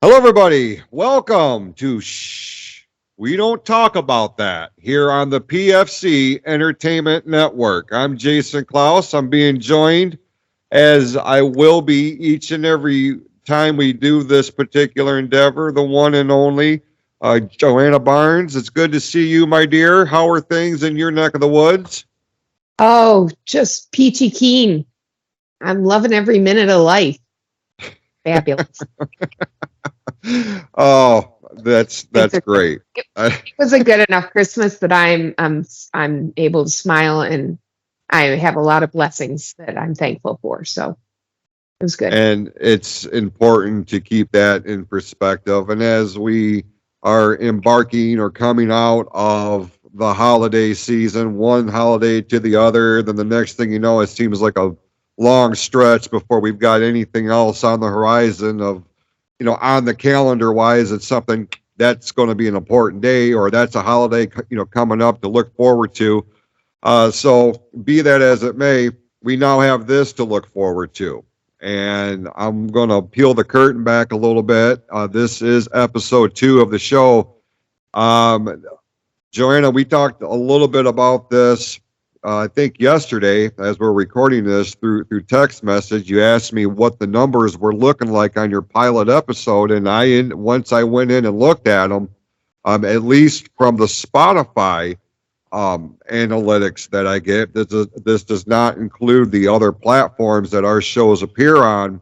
Hello, everybody. Welcome to Shh. We don't talk about that here on the PFC Entertainment Network. I'm Jason Klaus. I'm being joined, as I will be each and every time we do this particular endeavor, the one and only Joanna Barnes. It's good to see you, my dear. How are things in your neck of the woods? Oh, just peachy keen. I'm loving every minute of life. Fabulous. Oh, that's It's a, great. it was a good enough Christmas that I'm able to smile, and I have a lot of blessings that I'm thankful for. So it was good. And it's important to keep that in perspective. And as we are embarking or coming out of the holiday season, one holiday to the other, then the next thing you know, it seems like a long stretch before we've got anything else on the horizon of, on the calendar wise, it's something that's going to be an important day or that's a holiday, coming up to look forward to. So be that as it may, we now have this to look forward to. And I'm going to peel the curtain back a little bit. This is episode 2 of the show. Joanna, we talked a little bit about this, I think yesterday, as we're recording this through text message. You asked me what the numbers were looking like on your pilot episode. And once I went in and looked at them, at least from the Spotify analytics that I get. This does not include the other platforms that our shows appear on,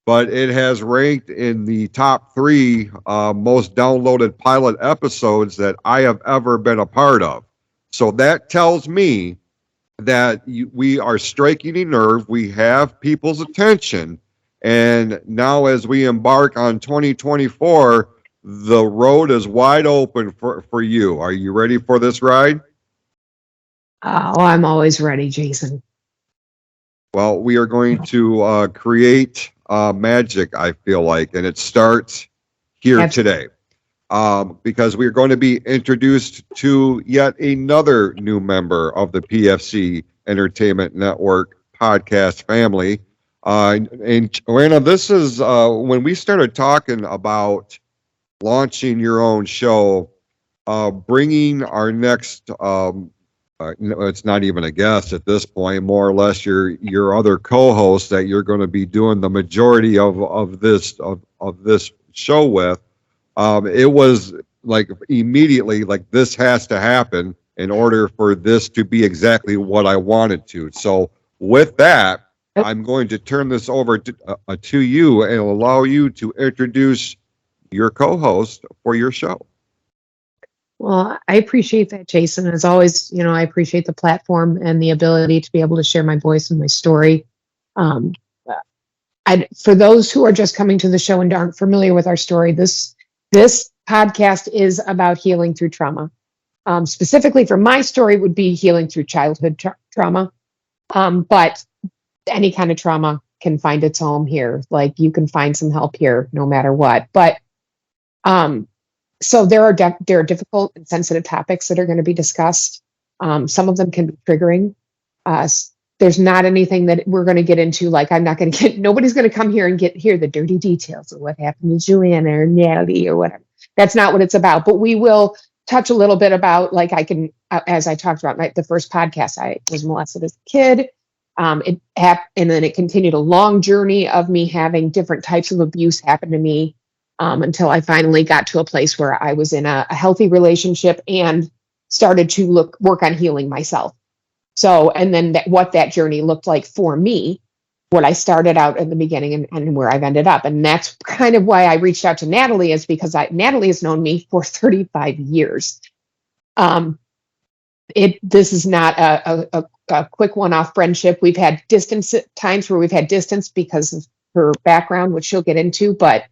but it has ranked in the top 3 most downloaded pilot episodes that I have ever been a part of. So that tells me that we are striking a nerve. We have people's attention. And now as we embark on 2024, the road is wide open for you. Are you ready for this ride? Oh, I'm always ready, Jason. Well, we are going to create magic, I feel like, and it starts here today. Because we are going to be introduced to yet another new member of the PFC Entertainment Network podcast family. And Joanna, this is when we started talking about launching your own show, bringing our next it's not even a guest at this point, more or less your other co-host that you're going to be doing the majority of this show with. It was like immediately like this has to happen in order for this to be exactly what I wanted to. So with that, I'm going to turn this over to you and allow you to introduce your co-host for your show. Well, I appreciate that, Jason. As always, I appreciate the platform and the ability to be able to share my voice and my story. For those who are just coming to the show and aren't familiar with our story, this podcast is about healing through trauma. Specifically for my story would be healing through childhood trauma. But any kind of trauma can find its home here. Like you can find some help here no matter what. But so there are difficult and sensitive topics that are going to be discussed. Some of them can be triggering. There's not anything that we're going to get into. Like nobody's going to come here and hear the dirty details of what happened to Joanna or Natalie or whatever. That's not what it's about. But we will touch a little bit about, as I talked about the first podcast, I was molested as a kid. And then it continued a long journey of me having different types of abuse happen to me. Until I finally got to a place where I was in a healthy relationship and started to work on healing myself. So, and then what that journey looked like for me, what I started out in the beginning and where I've ended up. And that's kind of why I reached out to Natalie, is because Natalie has known me for 35 years. This is not a quick one-off friendship. We've had times where we've had distance because of her background, which she'll get into, but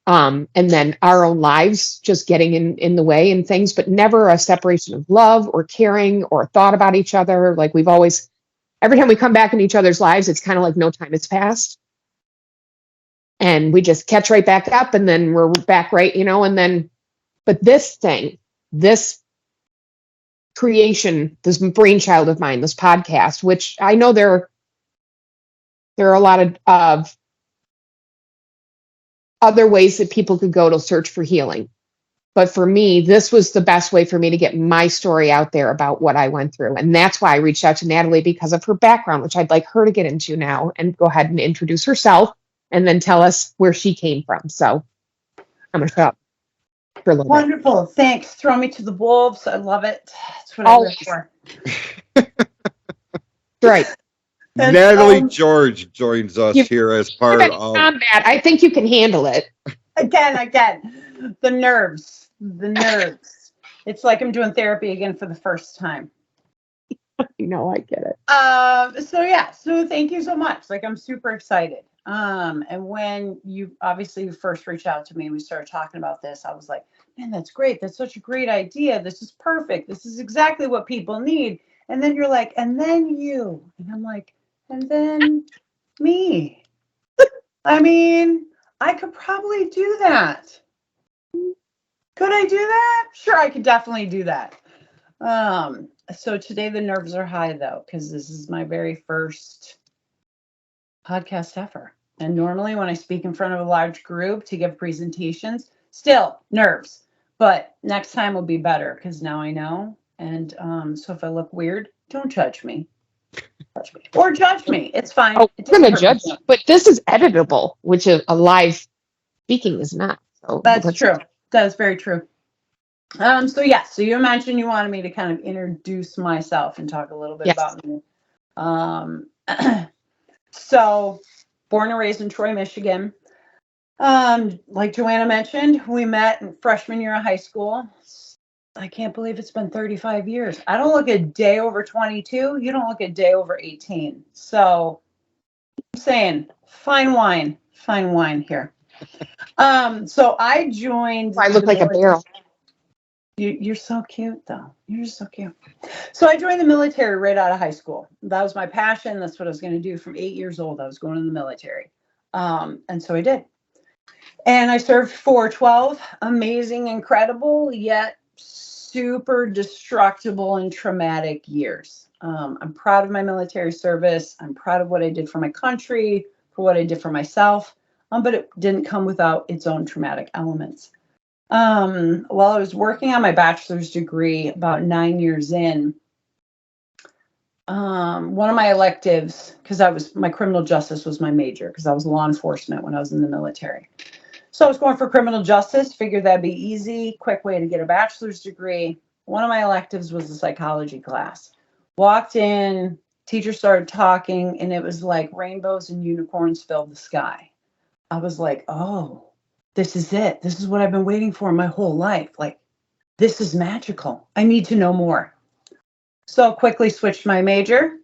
and then our own lives just getting in the way and things, but never a separation of love or caring or thought about each other. Like we've always, every time we come back in each other's lives, it's kind of like no time has passed. And we just catch right back up and then we're back right, and then, but this creation, this brainchild of mine, this podcast, which I know there are a lot of other ways that people could go to search for healing. But for me, this was the best way for me to get my story out there about what I went through. And that's why I reached out to Natalie, because of her background, which I'd like her to get into now and go ahead and introduce herself and then tell us where she came from. So I'm going to shut up for a little bit. Wonderful. Thanks. Throw me to the wolves. I love it. That's what I live for. Right. And, Natalie George joins us here as part You've been in of. combat. I think you can handle it. Again, the nerves. It's like I'm doing therapy again for the first time. You know, I get it. So thank you so much. Like, I'm super excited. And when you first reached out to me and we started talking about this, I was like, man, that's great. That's such a great idea. This is perfect. This is exactly what people need. And then you're like, and then you. And I'm like, and then me. I mean, I could probably do that. Could I do that? Sure, I could definitely do that. So today the nerves are high though, because this is my very first podcast ever. And normally when I speak in front of a large group to give presentations, still nerves. But next time will be better because now I know. And so if I look weird, don't judge me. Or judge me. It's fine. Oh, I'm going to judge you. But this is editable, which a live speaking is not. So that's true. That is very true. So you mentioned you wanted me to kind of introduce myself and talk a little bit about me. So born and raised in Troy, Michigan. Like Joanna mentioned, we met in freshman year of high school. I can't believe it's been 35 years. I don't look a day over 22. You don't look a day over 18. So I'm saying fine wine here. So I joined. I look like a barrel. You're so cute, though. You're so cute. So I joined the military right out of high school. That was my passion. That's what I was going to do from 8 years old. I was going in the military. And so I did. And I served for 12 amazing, incredible, yet super destructible and traumatic years. I'm proud of my military service. I'm proud of what I did for my country, for what I did for myself. But it didn't come without its own traumatic elements. While I was working on my bachelor's degree, about 9 years in, one of my electives, because my criminal justice was my major, because I was law enforcement when I was in the military. So I was going for criminal justice, figured that'd be easy, quick way to get a bachelor's degree. One of my electives was a psychology class. Walked in, teacher started talking, and it was like rainbows and unicorns filled the sky. I was like, oh, this is it. This is what I've been waiting for my whole life. Like, this is magical. I need to know more. So quickly switched my major,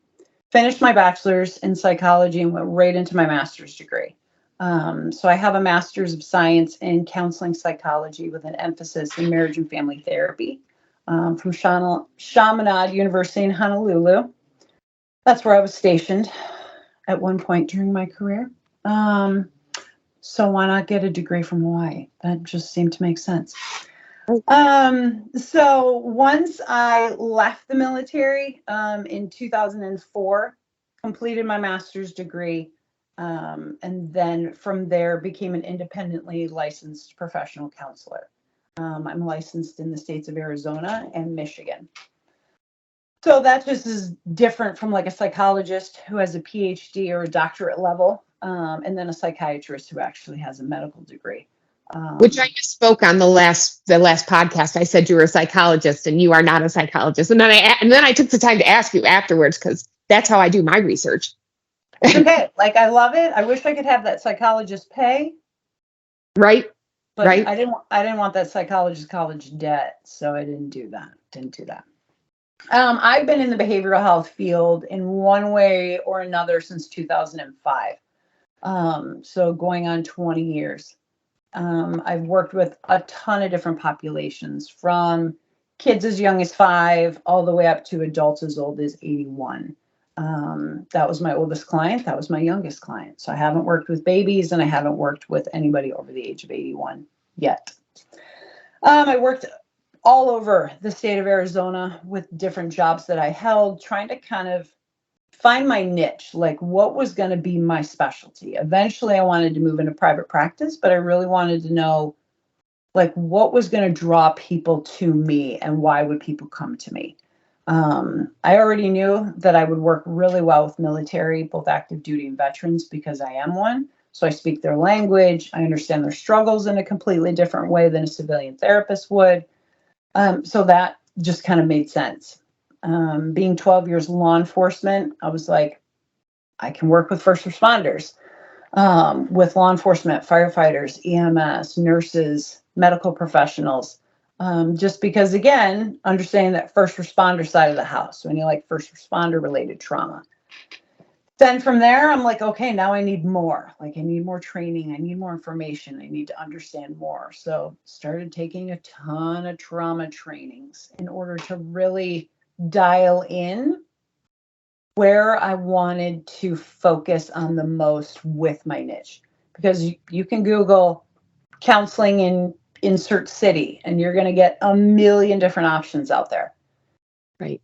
finished my bachelor's in psychology, and went right into my master's degree. So I have a master's of science in counseling psychology with an emphasis in marriage and family therapy from Chaminade University in Honolulu. That's where I was stationed at one point during my career. So why not get a degree from Hawaii? That just seemed to make sense. So once I left the military in 2004, completed my master's degree, and then from there became an independently licensed professional counselor. I'm licensed in the states of Arizona and Michigan. So that just is different from like a psychologist who has a PhD or a doctorate level, and then a psychiatrist who actually has a medical degree. Which I just spoke on the last podcast. I said you were a psychologist and you are not a psychologist. And then I took the time to ask you afterwards, because that's how I do my research. Okay, like I love it. I wish I could have that psychologist pay. Right. But right. I didn't want that psychologist college debt, so I didn't do that. I've been in the behavioral health field in one way or another since 2005. So going on 20 years. I've worked with a ton of different populations, from kids as young as 5 all the way up to adults as old as 81. That was my oldest client. That was my youngest client. So I haven't worked with babies, and I haven't worked with anybody over the age of 81 yet. I worked all over the state of Arizona with different jobs that I held, trying to kind of find my niche, like what was going to be my specialty. Eventually I wanted to move into private practice, but I really wanted to know like what was going to draw people to me and why would people come to me. I already knew that I would work really well with military, both active duty and veterans, because I am one. So I speak their language. I understand their struggles in a completely different way than a civilian therapist would. So that just kind of made sense. Being 12 years law enforcement, I was like, I can work with first responders, with law enforcement, firefighters, EMS, nurses, medical professionals. Just because, again, understanding that first responder side of the house, when you like first responder related trauma. Then from there, I'm like, okay, now I need more. Like I need more training. I need more information. I need to understand more. So started taking a ton of trauma trainings in order to really dial in where I wanted to focus on the most with my niche. Because you can Google counseling in insert city and you're going to get a million different options out there. Right.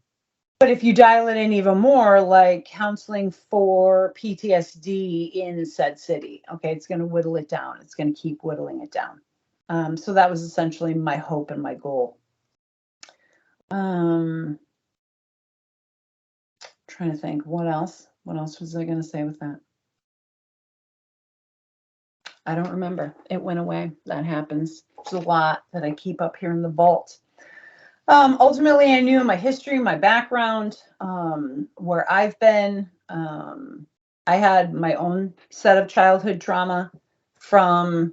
But if you dial it in even more, like counseling for PTSD in said city, okay, it's going to whittle it down. It's going to keep whittling it down. So that was essentially my hope and my goal. Trying to think, what else? What else was I going to say with that? I don't remember. It went away. That happens. There's a lot that I keep up here in the vault. Ultimately, I knew my history, my background, where I've been. I had my own set of childhood trauma from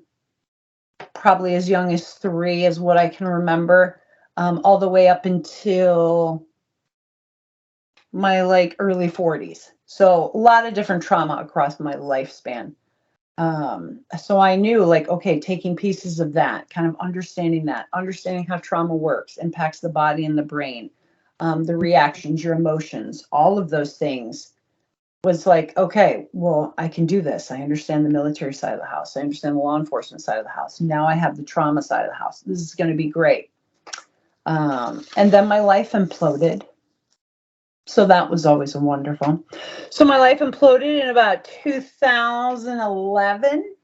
probably as young as 3 is what I can remember, all the way up until my like early 40s. So a lot of different trauma across my lifespan. So I knew like, okay, taking pieces of that, kind of understanding how trauma works, impacts the body and the brain, the reactions, your emotions, all of those things was like, okay, well, I can do this. I understand the military side of the house. I understand the law enforcement side of the house. Now I have the trauma side of the house. This is going to be great. And then my life imploded. So that was always wonderful. So my life imploded in about 2011.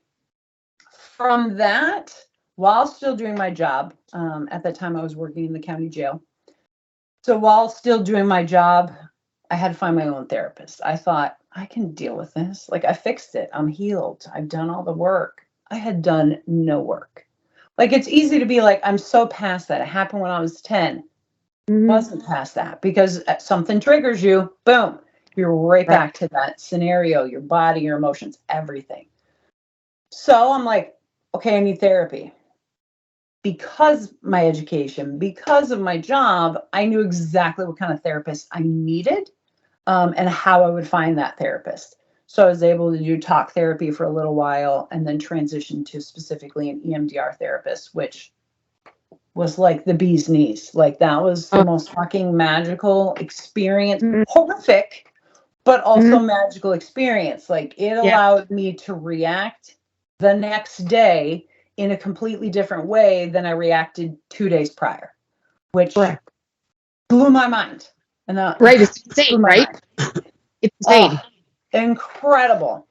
From that, while still doing my job, at that time I was working in the county jail. So while still doing my job, I had to find my own therapist. I thought, I can deal with this. Like I fixed it. I'm healed. I've done all the work. I had done no work. Like it's easy to be like, I'm so past that. It happened when I was 10. Wasn't past that because something triggers you, boom, you're right back to that scenario, your body, your emotions, everything. So I'm like, okay, I need therapy. Because my education, because of my job, I knew exactly what kind of therapist I needed, and how I would find that therapist. So I was able to do talk therapy for a little while and then transition to specifically an EMDR therapist, which was like the bee's knees. Like that was the most fucking magical experience. Horrific, but also magical experience. Like it allowed me to react the next day in a completely different way than I reacted 2 days prior, which blew my mind. And it's insane, right? It's insane. Incredible.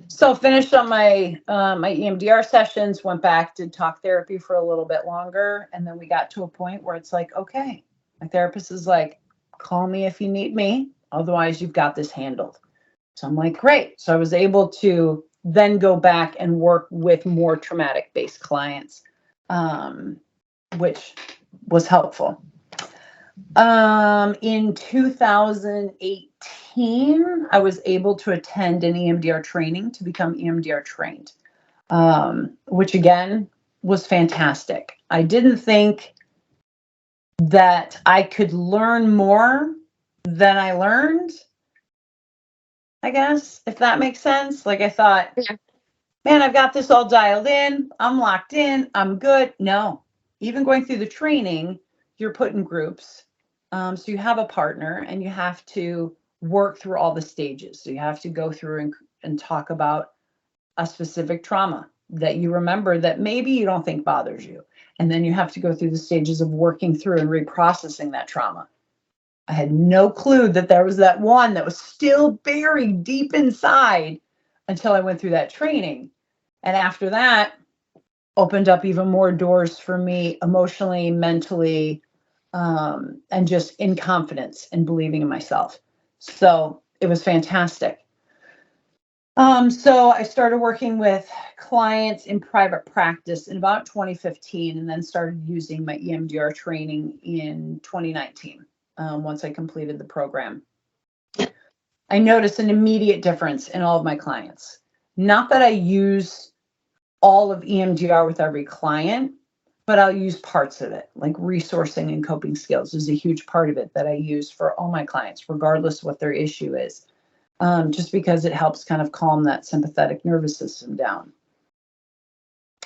So finished on my my EMDR sessions, went back, did talk therapy for a little bit longer, and then we got to a point where it's like, okay, my therapist is like, call me if you need me, otherwise you've got this handled. So I'm like, great. So I was able to then go back and work with more traumatic-based clients, which was helpful. In 2018, I was able to attend an EMDR training to become EMDR trained, which again was fantastic. I didn't think that I could learn more than I learned, I guess, if that makes sense. Like I thought, man, I've got this all dialed in. I'm locked in. I'm good. No, even going through the training, you're put in groups. So you have a partner and you have to work through all the stages. So you have to go through and talk about a specific trauma that you remember that maybe you don't think bothers you. And then you have to go through the stages of working through and reprocessing that trauma. I had no clue that there was that one that was still buried deep inside until I went through that training. And after that, opened up even more doors for me emotionally, mentally, and just in confidence and believing in myself. So it was fantastic. So I started working with clients in private practice in about 2015, and then started using my EMDR training in 2019, once I completed the program. I noticed an immediate difference in all of my clients. Not that I use all of EMDR with every client, but I'll use parts of it, like resourcing and coping skills is a huge part of it that I use for all my clients, regardless of what their issue is, just because it helps kind of calm that sympathetic nervous system down.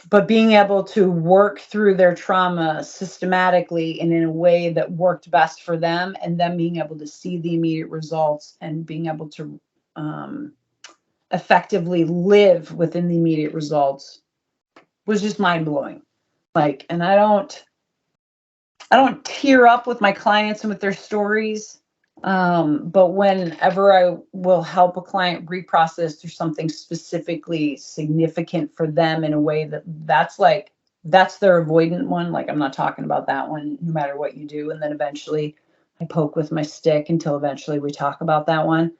But being able to work through their trauma systematically and in a way that worked best for them, and then being able to see the immediate results and being able to effectively live within the immediate results was just mind blowing. Like, and I don't tear up with my clients and with their stories. But whenever I will help a client reprocess through something specifically significant for them in a way that's their avoidant one. Like, I'm not talking about that one, no matter what you do. And then eventually I poke with my stick until eventually we talk about that one.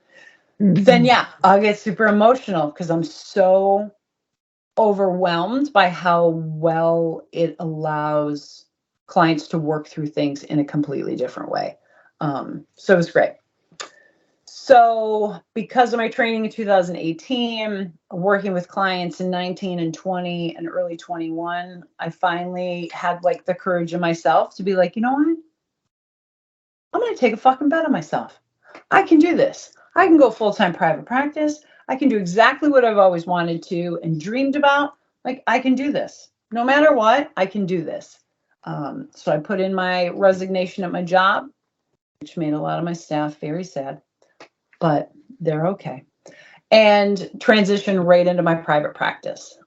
Mm-hmm. Then yeah, I'll get super emotional because I'm so overwhelmed by how well it allows clients to work through things in a completely different way. So it was great. So because of my training in 2018, working with clients in 19 and 20 and early 21, I finally had like the courage in myself to be like, you know what? I'm going to take a fucking bet on myself. I can do this. I can go full-time private practice. I can do exactly what I've always wanted to and dreamed about. Like, I can do this. No matter what, I can do this. So I put in my resignation at my job, which made a lot of my staff very sad, but they're okay. And transition right into my private practice,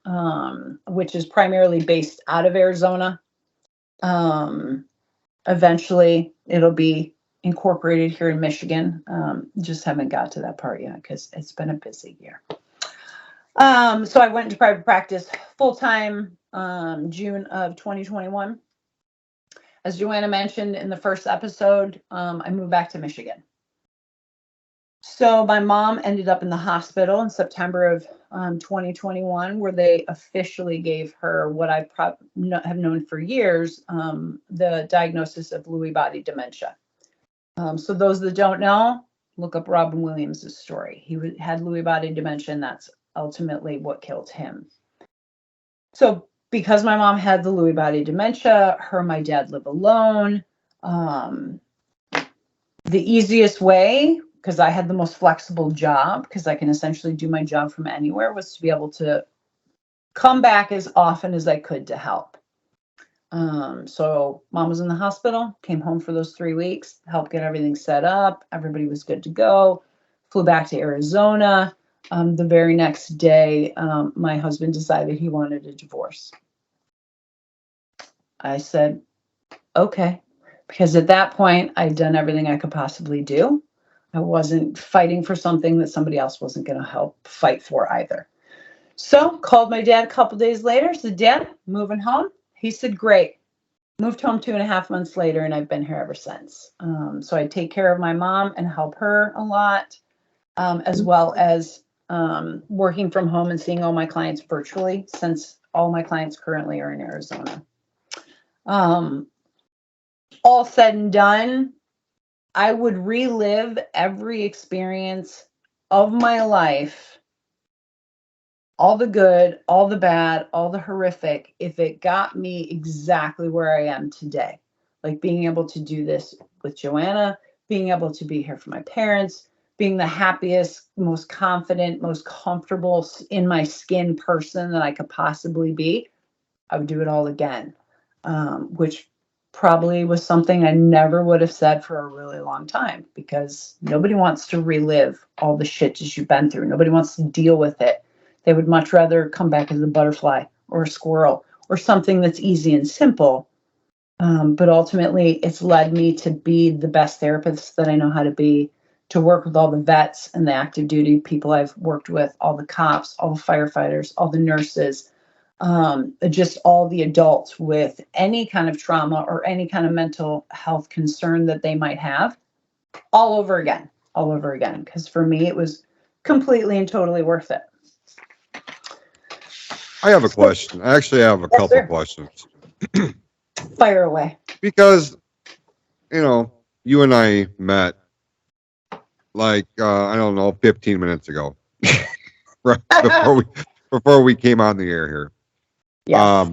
which is primarily based out of Arizona. Eventually, it'll be incorporated here in Michigan. Just haven't got to that part yet because it's been a busy year. So I went into private practice full-time June of 2021. As Joanna mentioned in the first episode, I moved back to Michigan. So my mom ended up in the hospital in September of 2021, where they officially gave her what I have known for years, the diagnosis of Lewy body dementia. So those that don't know, look up Robin Williams' story. He had Lewy body dementia, and that's ultimately what killed him. So because my mom had the Lewy body dementia, her and my dad live alone. The easiest way, because I had the most flexible job, because I can essentially do my job from anywhere, was to be able to come back as often as I could to help. So mom was in the hospital, came home for those 3 weeks, helped get everything set up. Everybody was good to go. Flew back to Arizona. The very next day, my husband decided he wanted a divorce. I said, okay, because at that point, I'd done everything I could possibly do. I wasn't fighting for something that somebody else wasn't going to help fight for either. So called my dad a couple days later, said, Dad, moving home? He said, great. Moved home 2.5 months later, and I've been here ever since. So I take care of my mom and help her a lot, as well as working from home and seeing all my clients virtually, since all my clients currently are in Arizona. All said and done, I would relive every experience of my life, all the good, all the bad, all the horrific, if it got me exactly where I am today. Like being able to do this with Joanna, being able to be here for my parents, being the happiest, most confident, most comfortable in my skin person that I could possibly be, I would do it all again, which probably was something I never would have said for a really long time, because nobody wants to relive all the shit that you've been through. Nobody wants to deal with it. They would much rather come back as a butterfly or a squirrel or something that's easy and simple But ultimately, it's led me to be the best therapist that I know how to be, to work with all the vets and the active duty people I've worked with, all the cops, all the firefighters, all the nurses, just all the adults with any kind of trauma or any kind of mental health concern that they might have, all over again, all over again. Because for me, it was completely and totally worth it. I have a question. I actually have a Yes, couple sir. questions Fire away. because, you and I met like, I don't know, 15 minutes ago, right before we came on the air here. Yes.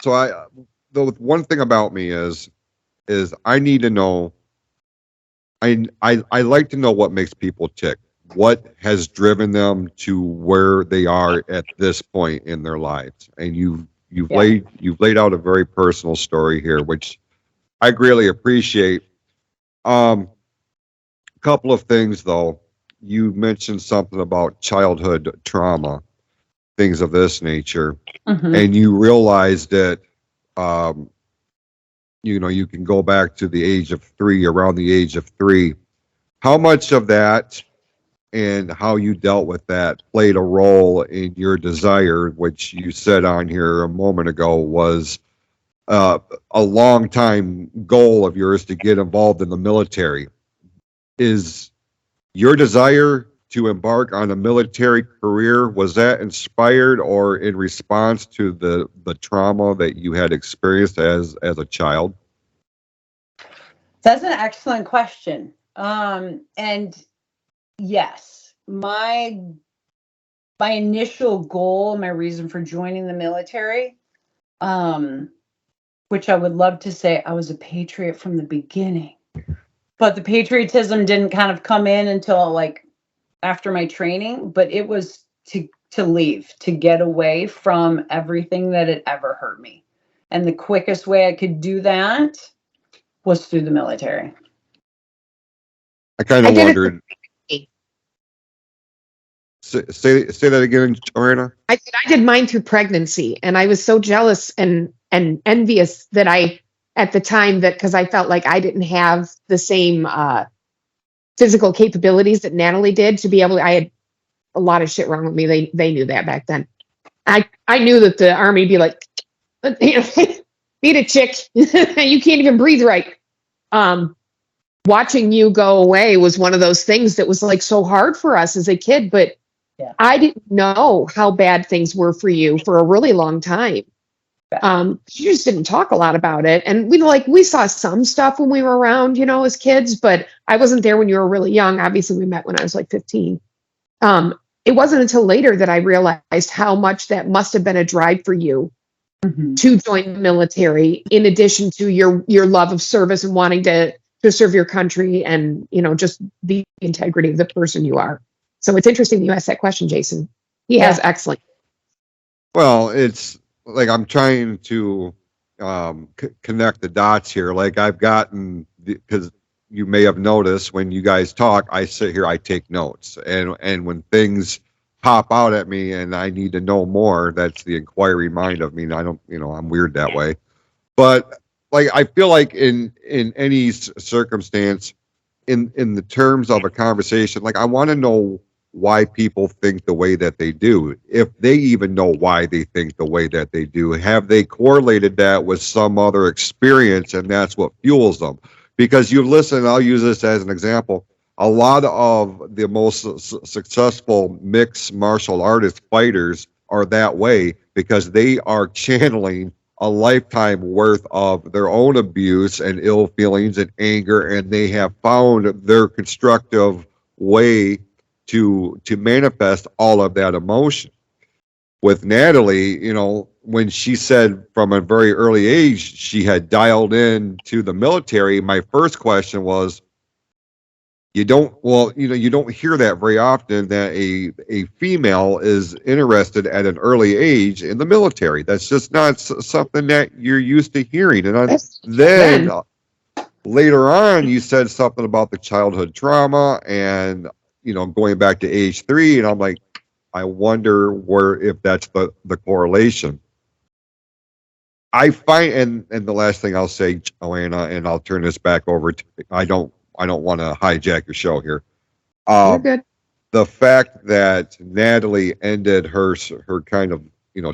So the one thing about me is I need to know, I like to know what makes people tick. What has driven them to where they are at this point in their lives? And you've Yeah. laid out a very personal story here, which I greatly appreciate. Couple of things though. You mentioned something about childhood trauma, things of this nature, Mhm. and you realized that um, you can go back to the age of 3, around the age of 3. How much of that and how you dealt with that played a role in your desire, which you said on here a moment ago was a long time goal of yours to get involved in the military? Is your desire to embark on a military career, was that inspired or in response to the trauma that you had experienced as a child? That's an excellent question. And yes, my initial goal, my reason for joining the military, um, which I would love to say I was a patriot from the beginning, but the patriotism didn't kind of come in until like after my training. But it was to leave, to get away from everything that had ever hurt me, and the quickest way I could do that was through the military. I kind I of did it. wondered. Say that again, Joanna. I did mine through pregnancy, and I was so jealous and envious that I at the time that because I felt like I didn't have the same physical capabilities that Natalie did to be able. I had a lot of shit wrong with me. They knew that back then. I knew that the army would be like, beat a chick, you can't even breathe right. Watching you go away was one of those things that was like so hard for us as a kid, but Yeah. I didn't know how bad things were for you for a really long time. You just didn't talk a lot about it. And we saw some stuff when we were around, as kids, but I wasn't there when you were really young. Obviously we met when I was like 15. It wasn't until later that I realized how much that must have been a drive for you to join the military, in addition to your love of service and wanting to serve your country and, just the integrity of the person you are. So it's interesting that you asked that question, Jason. He has excellent. Well, it's like I'm trying to connect the dots here. Like I've gotten, because you may have noticed when you guys talk, I sit here, I take notes, and when things pop out at me and I need to know more, that's the inquiry mind of me. And I don't, I'm weird that way. But like I feel like in any circumstance, in the terms of a conversation, like I want to know why people think the way that they do, if they even know why they think the way that they do. Have they correlated that with some other experience, and that's what fuels them? Because you listen, I'll use this as an example. A lot of the most successful mixed martial artist fighters are that way because they are channeling a lifetime worth of their own abuse and ill feelings and anger, and they have found their constructive way to manifest all of that emotion. With Natalie, when she said from a very early age she had dialed in to the military, my first question was, you don't hear that very often, that a female is interested at an early age in the military. That's just not something that you're used to hearing. And then later on, you said something about the childhood trauma and going back to age 3, and I'm like, I wonder if that's the correlation. I find, and the last thing I'll say, Joanna, and I'll turn this back over to, I don't want to hijack your show here. You're Um, good. the fact that Natalie ended her kind of,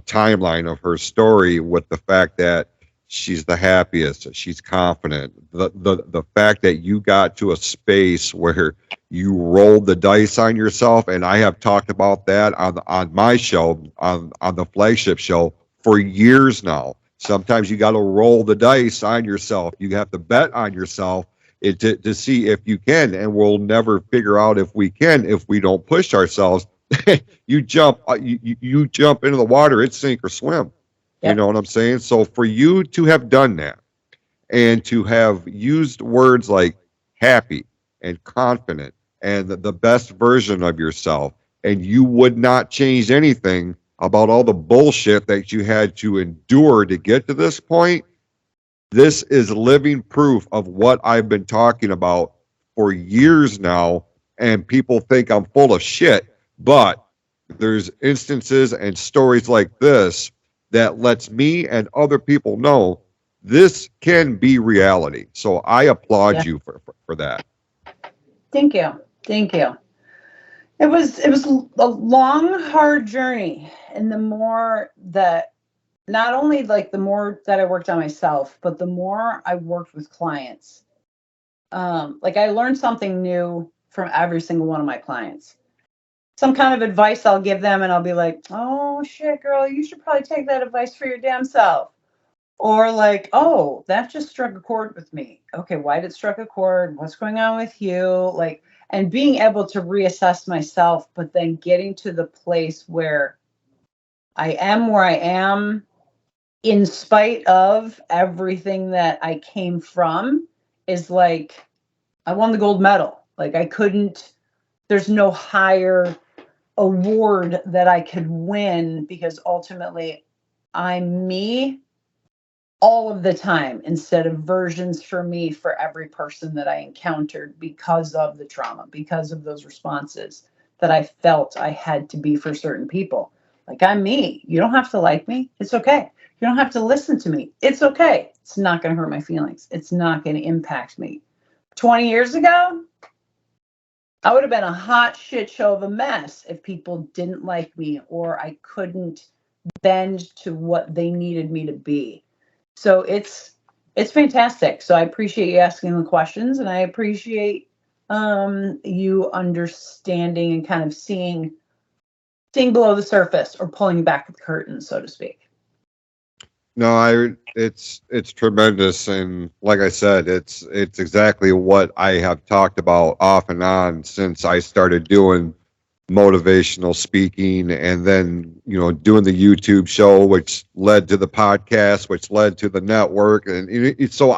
timeline of her story with the fact that she's the happiest, she's confident. The fact that you got to a space where you rolled the dice on yourself, and I have talked about that on my show, on the flagship show for years now. Sometimes you got to roll the dice on yourself. You have to bet on yourself to see if you can, and we'll never figure out if we can if we don't push ourselves. You jump you jump into the water, it's sink or swim. You Yep. know what I'm saying? So for you to have done that and to have used words like happy and confident and the best version of yourself, and you would not change anything about all the bullshit that you had to endure to get to this point, this is living proof of what I've been talking about for years now, and people think I'm full of shit, but there's instances and stories like this that lets me and other people know this can be reality. So I applaud Yeah. you for that. Thank you. Thank you. It was a long, hard journey. And the more that, not only like the more that I worked on myself, but the more I worked with clients, like I learned something new from every single one of my clients. Some kind of advice I'll give them and I'll be like, oh shit, girl, you should probably take that advice for your damn self. Or like, oh, that just struck a chord with me. Okay, why did it struck a chord? What's going on with you? Like, and being able to reassess myself, but then getting to the place where I am in spite of everything that I came from is like, I won the gold medal. Like I couldn't, there's no higher award that I could win because ultimately I'm me all of the time instead of versions for me for every person that I encountered because of the trauma, because of those responses that I felt I had to be for certain people. Like I'm me. You don't have to like me. It's okay. You don't have to listen to me. It's okay. It's not going to hurt my feelings. It's not going to impact me. 20 years ago, I would have been a hot shit show of a mess if people didn't like me or I couldn't bend to what they needed me to be. So it's fantastic. So I appreciate you asking the questions, and I appreciate you understanding and kind of seeing below the surface or pulling back the curtain, so to speak. No, it's tremendous, and like I said, it's exactly what I have talked about off and on since I started doing motivational speaking, and then doing the YouTube show, which led to the podcast, which led to the network, and so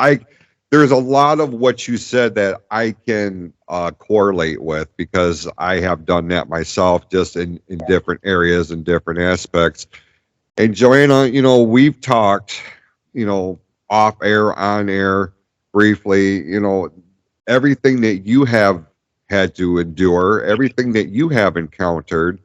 there's a lot of what you said that I can correlate with because I have done that myself, just in different areas and different aspects. And Joanna, we've talked, off air, on air, briefly, everything that you have had to endure, everything that you have encountered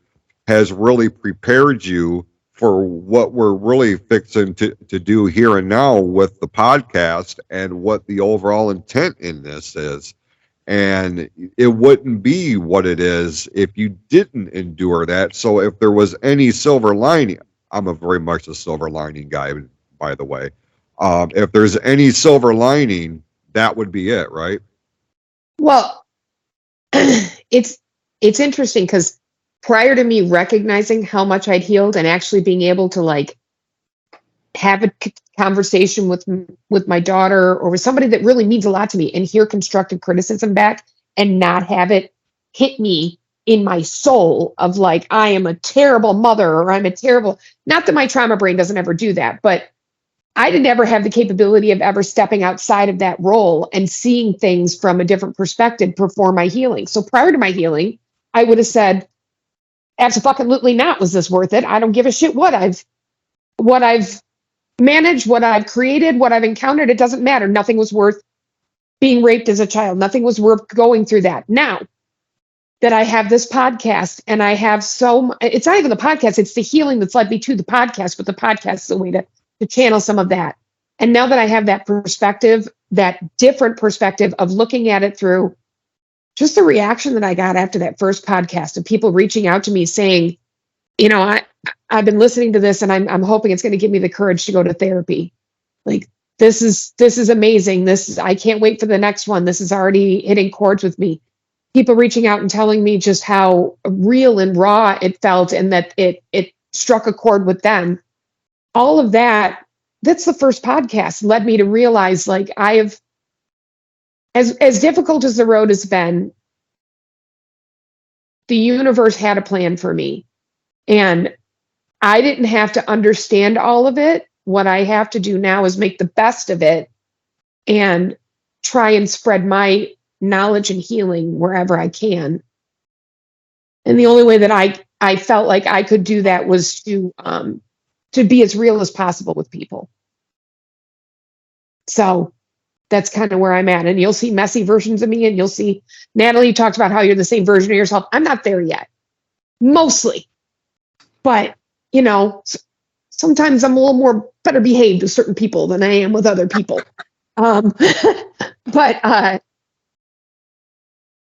has really prepared you for what we're really fixing to do here and now with the podcast and what the overall intent in this is. And it wouldn't be what it is if you didn't endure that. So if there was any silver lining, I'm a very much a silver lining guy, by the way. If there's any silver lining, that would be it, right? Well, it's interesting because prior to me recognizing how much I'd healed and actually being able to like have a conversation with my daughter or with somebody that really means a lot to me and hear constructive criticism back and not have it hit me in my soul of like, I am a terrible mother or I'm a terrible, not that my trauma brain doesn't ever do that, but I didn't ever have the capability of ever stepping outside of that role and seeing things from a different perspective before my healing. So prior to my healing, I would have said, absolutely not. Was this worth it? I don't give a shit what I've managed, what I've created, what I've encountered. It doesn't matter. Nothing was worth being raped as a child. Nothing was worth going through that. Now that I have this podcast and I have it's not even the podcast, it's the healing that's led me to the podcast, but the podcast is a way to to channel some of that. And now that I have that perspective, that different perspective of looking at it through just the reaction that I got after that first podcast of people reaching out to me saying, I've been listening to this and I'm hoping it's going to give me the courage to go to therapy. Like, this is amazing. I can't wait for the next one. This is already hitting chords with me. People reaching out and telling me just how real and raw it felt and that it struck a chord with them. All of that's the first podcast led me to realize, like, I have, as difficult as the road has been, the universe had a plan for me. And I didn't have to understand all of it. What I have to do now is make the best of it and try and spread my knowledge and healing wherever I can. And the only way that I felt like I could do that was to be as real as possible with people. So that's kind of where I'm at. And you'll see messy versions of me, and you'll see Natalie talked about how you're the same version of yourself. I'm not there yet, mostly. But, sometimes I'm a little more better behaved with certain people than I am with other people. But I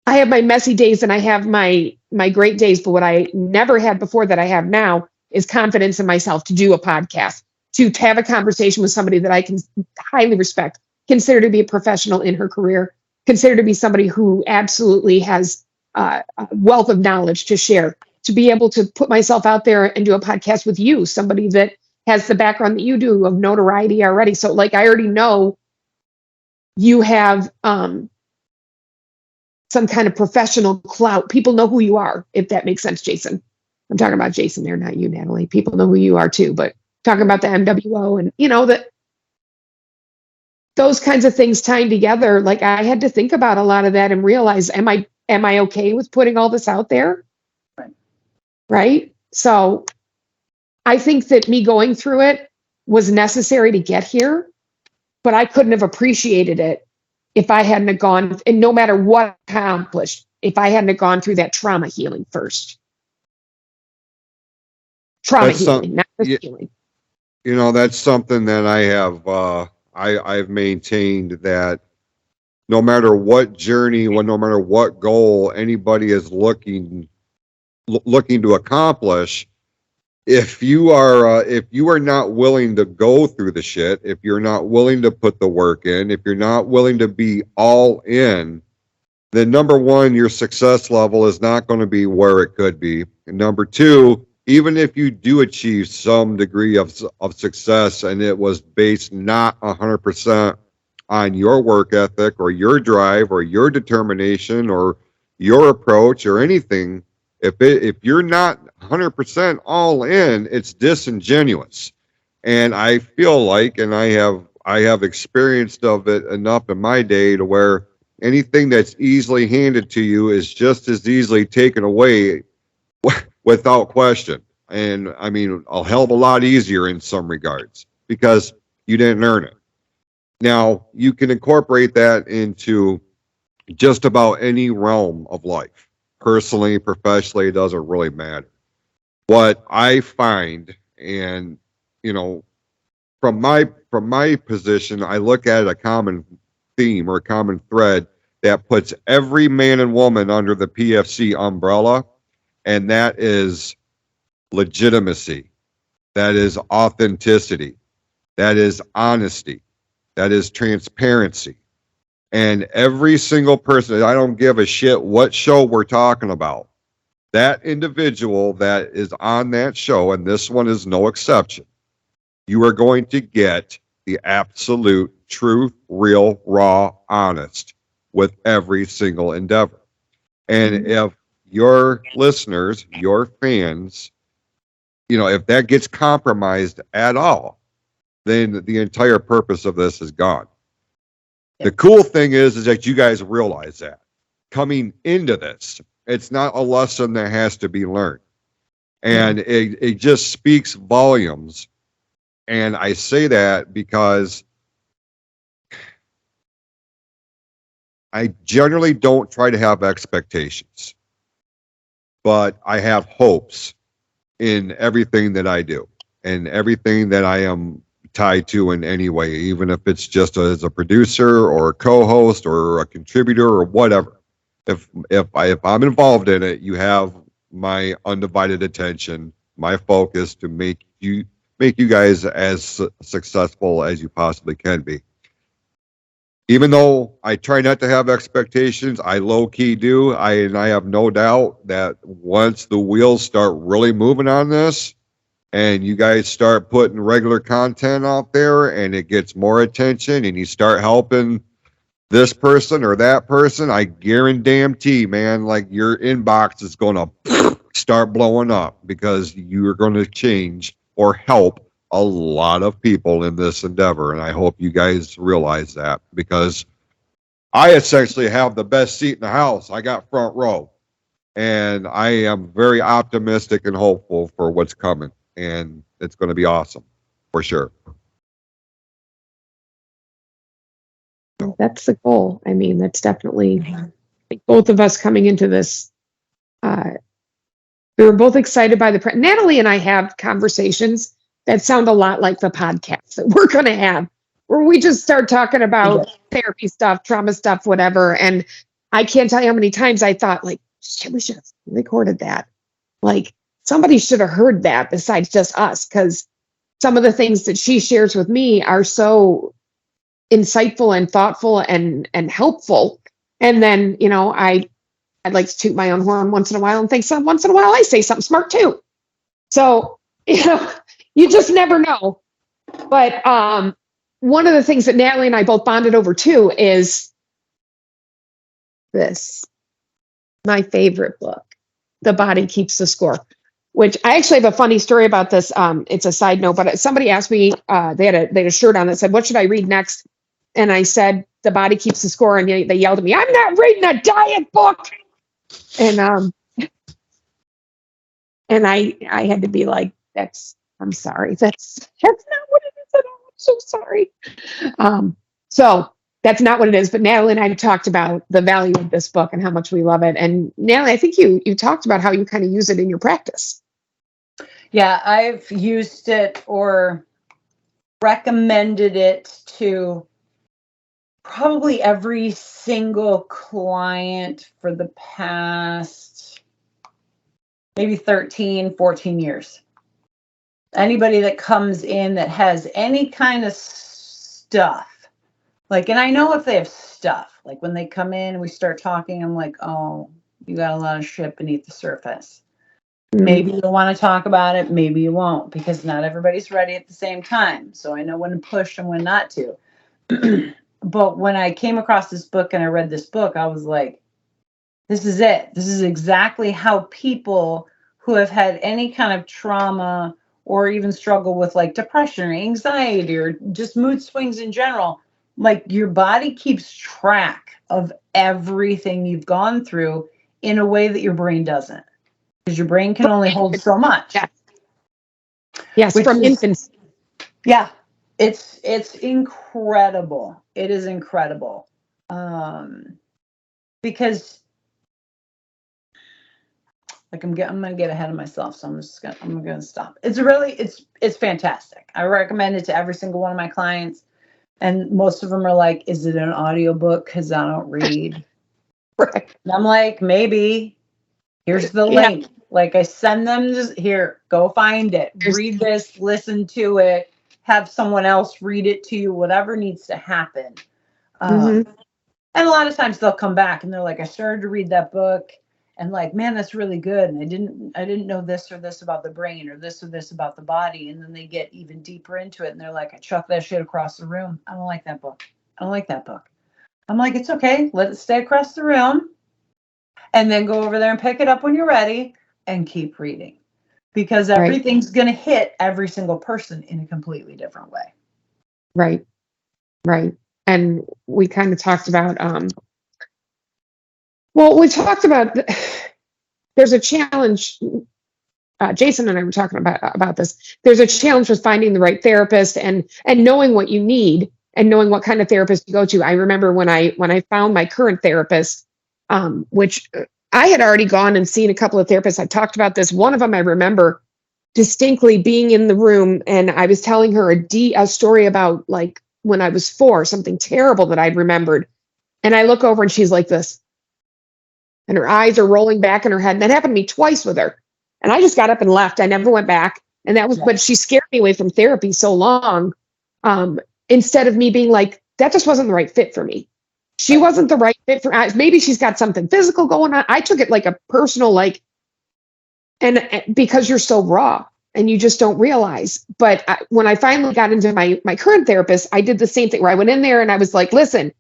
have my messy days and I have my great days. But what I never had before that I have now is confidence in myself to do a podcast, to have a conversation with somebody that I can highly respect, consider to be a professional in her career, consider to be somebody who absolutely has a wealth of knowledge to share, to be able to put myself out there and do a podcast with you, somebody that has the background that you do of notoriety already. So, like, I already know you have some kind of professional clout. People know who you are, if that makes sense, Jason. I'm talking about Jason there, not you, Natalie. People know who you are too, but talking about the MWO and, that those kinds of things tying together. Like, I had to think about a lot of that and realize, am I okay with putting all this out there? Right. So I think that me going through it was necessary to get here, but I couldn't have appreciated it if I hadn't have gone, and no matter what I accomplished, if I hadn't have gone through that trauma healing first. Healing, not just healing. That's something that I have, I've maintained, that no matter what journey, no matter what goal anybody is looking to accomplish, if you are not willing to go through the shit, if you're not willing to put the work in, if you're not willing to be all in, then number one, your success level is not going to be where it could be. And number two, even if you do achieve some degree of success and it was based not 100% on your work ethic or your drive or your determination or your approach or anything, if you're not 100% all in, it's disingenuous. And I feel like, and I have experienced of it enough in my day to where anything that's easily handed to you is just as easily taken away without question. And I mean, a hell of a lot easier in some regards because you didn't earn it. Now, you can incorporate that into just about any realm of life. Personally, professionally, it doesn't really matter. What I find, and from my position, I look at a common theme or a common thread that puts every man and woman under the PFC umbrella, and that is legitimacy, that is authenticity, that is honesty, that is transparency. And every single person, I don't give a shit what show we're talking about, that individual that is on that show, and this one is no exception, you are going to get the absolute truth, real, raw, honest with every single endeavor. And if your listeners, your fans, if that gets compromised at all, then the entire purpose of this is gone. The cool thing is that you guys realize that coming into this, it's not a lesson that has to be learned. And it just speaks volumes. And I say that because I generally don't try to have expectations, but I have hopes in everything that I do and everything that I am tied to in any way, even if it's just as a producer or a co-host or a contributor or whatever. If I'm involved in it, you have my undivided attention, my focus to make you guys as successful as you possibly can be. Even though I try not to have expectations, I low key do. I have no doubt that once the wheels start really moving on this, and you guys start putting regular content out there, and it gets more attention, and you start helping this person or that person, I guarantee, man, like your inbox is going to start blowing up because you're going to change or help a lot of people in this endeavor. And I hope you guys realize that, because I essentially have the best seat in the house. I got front row, and I am very optimistic and hopeful for what's coming, and it's going to be awesome for sure. That's the goal. I mean, that's definitely, like, both of us coming into this. We were both excited by Natalie and I have conversations that sound a lot like the podcast that we're going to have, where we just start talking about therapy stuff, trauma stuff, whatever. And I can't tell you how many times I thought, like, shit, we should have recorded that. Like, somebody should have heard that besides just us, because some of the things that she shares with me are so insightful and thoughtful and helpful. And then, you know, I'd like to toot my own horn once in a while and think once in a while I say something smart too. So, you know, you just never know. But one of the things that Natalie and I both bonded over too is this, my favorite book, The Body Keeps the Score, which I actually have a funny story about this. It's a side note, but somebody asked me, they had a shirt on that said, what should I read next? And I said, The Body Keeps the Score. And they yelled at me, I'm not reading a diet book. And I had to be like, I'm sorry. That's not what it is at all. I'm so sorry. So that's not what it is. But Natalie and I talked about the value of this book and how much we love it. And Natalie, I think you talked about how you kind of use it in your practice. Yeah, I've used it or recommended it to probably every single client for the past maybe 13, 14 years. Anybody that comes in that has any kind of stuff, like, and I know if they have stuff, like when they come in and we start talking, I'm like, oh, you got a lot of shit beneath the surface. Maybe you'll want to talk about it, maybe you won't, because not everybody's ready at the same time. So I know when to push and when not to. But when I came across this book and I read this book, I was like, this is it. This is exactly how people who have had any kind of trauma or even struggle with like depression or anxiety or just mood swings in general, like your body keeps track of everything you've gone through in a way that your brain doesn't. Because your brain can only hold so much. Yeah. Yes, from infancy. Yeah, it's incredible. It is incredible. Because like I'm gonna get ahead of myself, so I'm gonna stop. It's fantastic. I recommend it to every single one of my clients, and most of them are like, "Is it an audiobook? Because I don't read." Right. And I'm like, maybe. Here's the link. Like I send them just here, go find it, read this, listen to it, have someone else read it to you, whatever needs to happen. And a lot of times they'll come back and they're like, I started to read that book and like, man, that's really good. And I didn't know this or this about the brain or this about the body. And then they get even deeper into it and they're like, I chuck that shit across the room. I don't like that book. I don't like that book. I'm like, it's okay. Let it stay across the room. And then go over there and pick it up when you're ready and keep reading, because everything's going to hit every single person in a completely different way. Right. Right. And we kind of talked about, there's a challenge. Jason and I were talking about this. There's a challenge with finding the right therapist and knowing what you need and knowing what kind of therapist to go to. I remember when I found my current therapist, which I had already gone and seen a couple of therapists. I talked about this. One of them I remember distinctly being in the room, and I was telling her a story about like when I was 4, something terrible that I'd remembered. And I look over and she's like this, and her eyes are rolling back in her head. And that happened to me twice with her. And I just got up and left. I never went back. And that was, Yeah. but she scared me away from therapy so long. Instead of me being like, that just wasn't the right fit for me. She wasn't the right fit for, maybe she's got something physical going on. I took it like a personal, like, and because you're so raw and you just don't realize. But when I finally got into my current therapist, I did the same thing where I went in there and I was like, listen,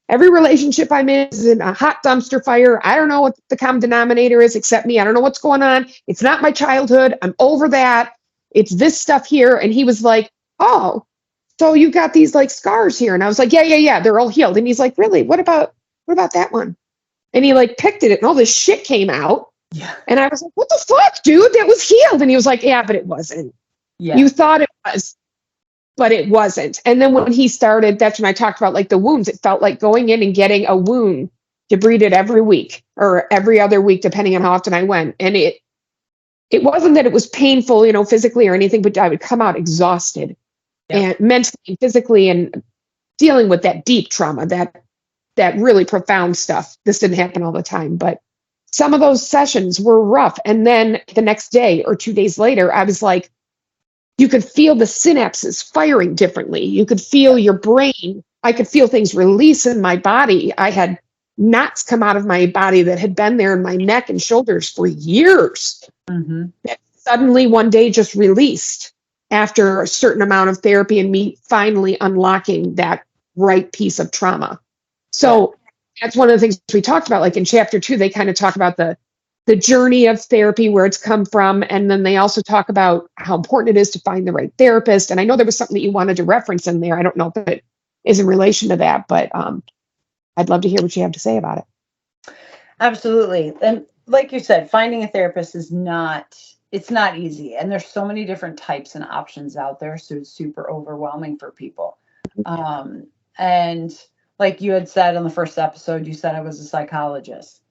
every relationship I'm in is in a hot dumpster fire. I don't know what the common denominator is except me. I don't know what's going on. It's not my childhood. I'm over that. It's this stuff here. And he was like, oh, so you got these like scars here. And I was like, yeah. They're all healed. And he's like, really? What about that one? And he like picked at it and all this shit came out. Yeah. And I was like, what the fuck, dude? That was healed. And he was like, yeah, but it wasn't. Yeah. You thought it was, but it wasn't. And then when he started, that's when I talked about like the wounds. It felt like going in and getting a wound debrided every week or every other week, depending on how often I went. And it wasn't that it was painful, physically or anything, but I would come out exhausted and mentally and physically, and dealing with that deep trauma, that really profound stuff. This didn't happen all the time, but some of those sessions were rough. And then the next day or 2 days later, I was like, you could feel the synapses firing differently. You could feel your brain. I could feel things release in my body. I had knots come out of my body that had been there in my neck and shoulders for years. Mm-hmm. That suddenly one day just released after a certain amount of therapy and me finally unlocking that right piece of trauma. So that's one of the things we talked about. Like in chapter 2, they kind of talk about the journey of therapy, where it's come from. And then they also talk about how important it is to find the right therapist. And I know there was something that you wanted to reference in there. I don't know if it is in relation to that, but I'd love to hear what you have to say about it. Absolutely. And like you said, finding a therapist it's not easy. And there's so many different types and options out there. So it's super overwhelming for people. And like you had said on the first episode, you said I was a psychologist.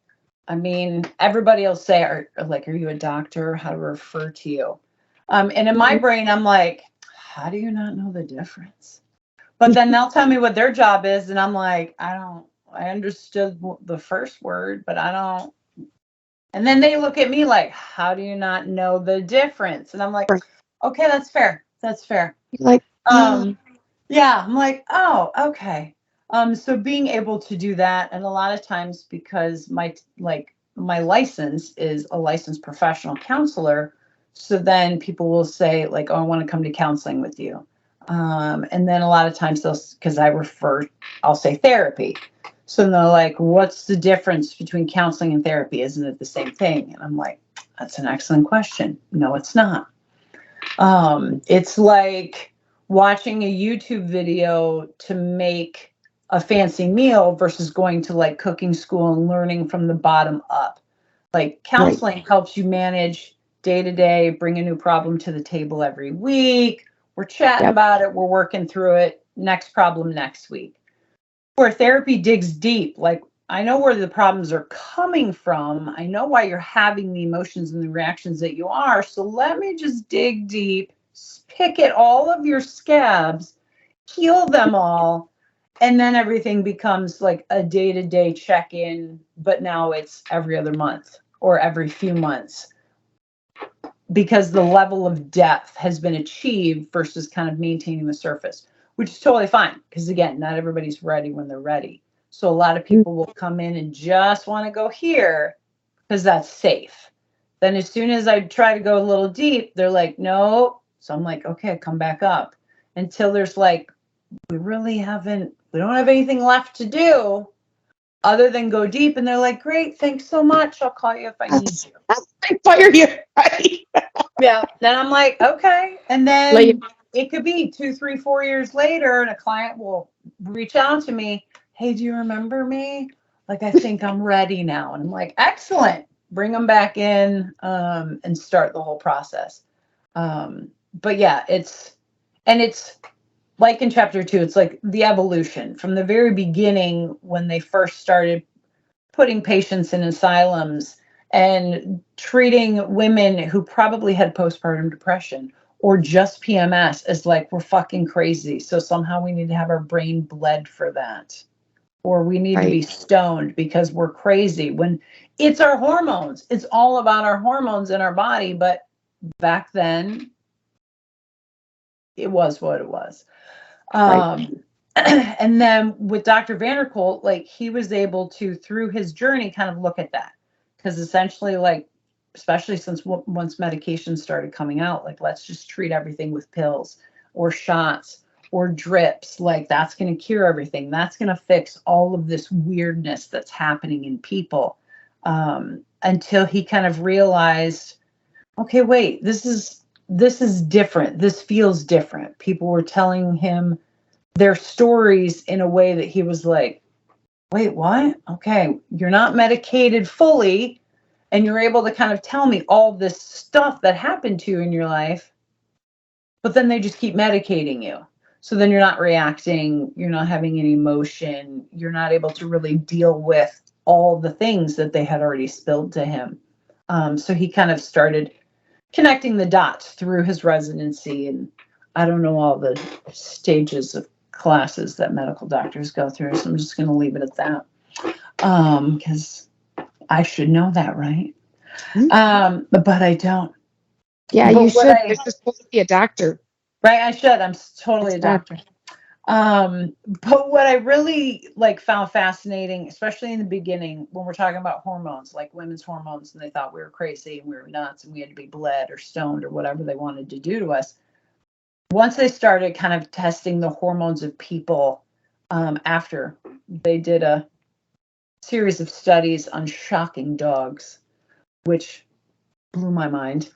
I mean, everybody will say, are you a doctor? How to refer to you? And in my brain, I'm like, how do you not know the difference? But then they'll tell me what their job is. And I'm like, I understood the first word, but I don't. And then they look at me like, how do you not know the difference? And I'm like, okay, that's fair. That's fair. Like, yeah, I'm like, oh, okay. So being able to do that, and a lot of times because my license is a licensed professional counselor, so then people will say like, oh, I want to come to counseling with you. And then a lot of times because I'll say therapy. So they're like, what's the difference between counseling and therapy? Isn't it the same thing? And I'm like, that's an excellent question. No, it's not. It's like watching a YouTube video to make a fancy meal versus going to like cooking school and learning from the bottom up. Like counseling helps you manage day to day, bring a new problem to the table every week. We're chatting about it. We're working through it. Next problem next week. Where therapy digs deep, like I know where the problems are coming from. I know why you're having the emotions and the reactions that you are. So let me just dig deep, pick at all of your scabs, heal them all. And then everything becomes like a day-to-day check-in, but now it's every other month or every few months because the level of depth has been achieved versus kind of maintaining the surface, which is totally fine. Because again, not everybody's ready when they're ready. So a lot of people will come in and just want to go here because that's safe. Then as soon as I try to go a little deep, they're like, no. So I'm like, okay, come back up until there's like, we don't have anything left to do other than go deep. And they're like, great, thanks so much. I'll call you if I need you. I fire you. Right? Yeah. Then I'm like, okay. And then it could be 2, 3, 4 years later, and a client will reach out to me. Hey, do you remember me? Like, I think I'm ready now. And I'm like, excellent. Bring them back in and start the whole process. But yeah, it's like in chapter 2, it's like the evolution from the very beginning when they first started putting patients in asylums and treating women who probably had postpartum depression or just PMS as like, we're fucking crazy. So somehow we need to have our brain bled for that. Or we need to be stoned because we're crazy, when it's our hormones. It's all about our hormones in our body. But back then, it was what it was. And then with Dr. Vanderkolk, like, he was able to, through his journey, kind of look at that. Because essentially, like, especially since once medications started coming out, like, let's just treat everything with pills or shots or drips. Like, that's going to cure everything. That's going to fix all of this weirdness that's happening in people. Until he kind of realized, okay, wait, this is different. This feels different. People were telling him their stories in a way that he was like, wait, what? Okay, you're not medicated fully, and you're able to kind of tell me all this stuff that happened to you in your life, but then they just keep medicating you. So then you're not reacting, you're not having any emotion, you're not able to really deal with all the things that they had already spilled to him. So he kind of started connecting the dots through his residency, and I don't know all the stages of classes that medical doctors go through, so I'm just going to leave it at that, because I should know that, right? But I don't. Yeah, But you should. You're supposed to be a doctor. Right, I should. I'm totally a doctor. But what I really like found fascinating, especially in the beginning, when we're talking about hormones, like women's hormones, and they thought we were crazy and we were nuts and we had to be bled or stoned or whatever they wanted to do to us. Once they started kind of testing the hormones of people, after they did a series of studies on shocking dogs, which blew my mind.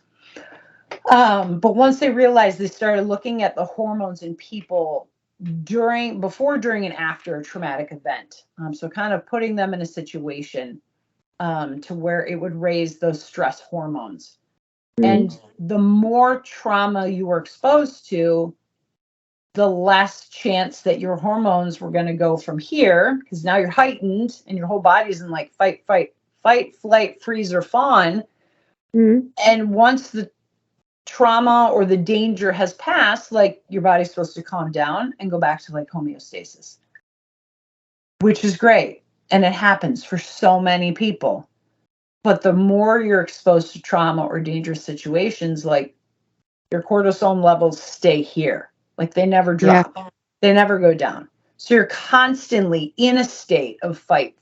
But once they realized, they started looking at the hormones in people before, during, and after a traumatic event. So kind of putting them in a situation to where it would raise those stress hormones. And the more trauma you were exposed to, the less chance that your hormones were going to go from here, because now you're heightened and your whole body's in like fight, flight, freeze, or fawn. And once the trauma or the danger has passed, like, your body's supposed to calm down and go back to like homeostasis, which is great. And it happens for so many people. But the more you're exposed to trauma or dangerous situations, like, your cortisol levels stay here. Like, they never drop. Yeah. They never go down. So you're constantly in a state of fight.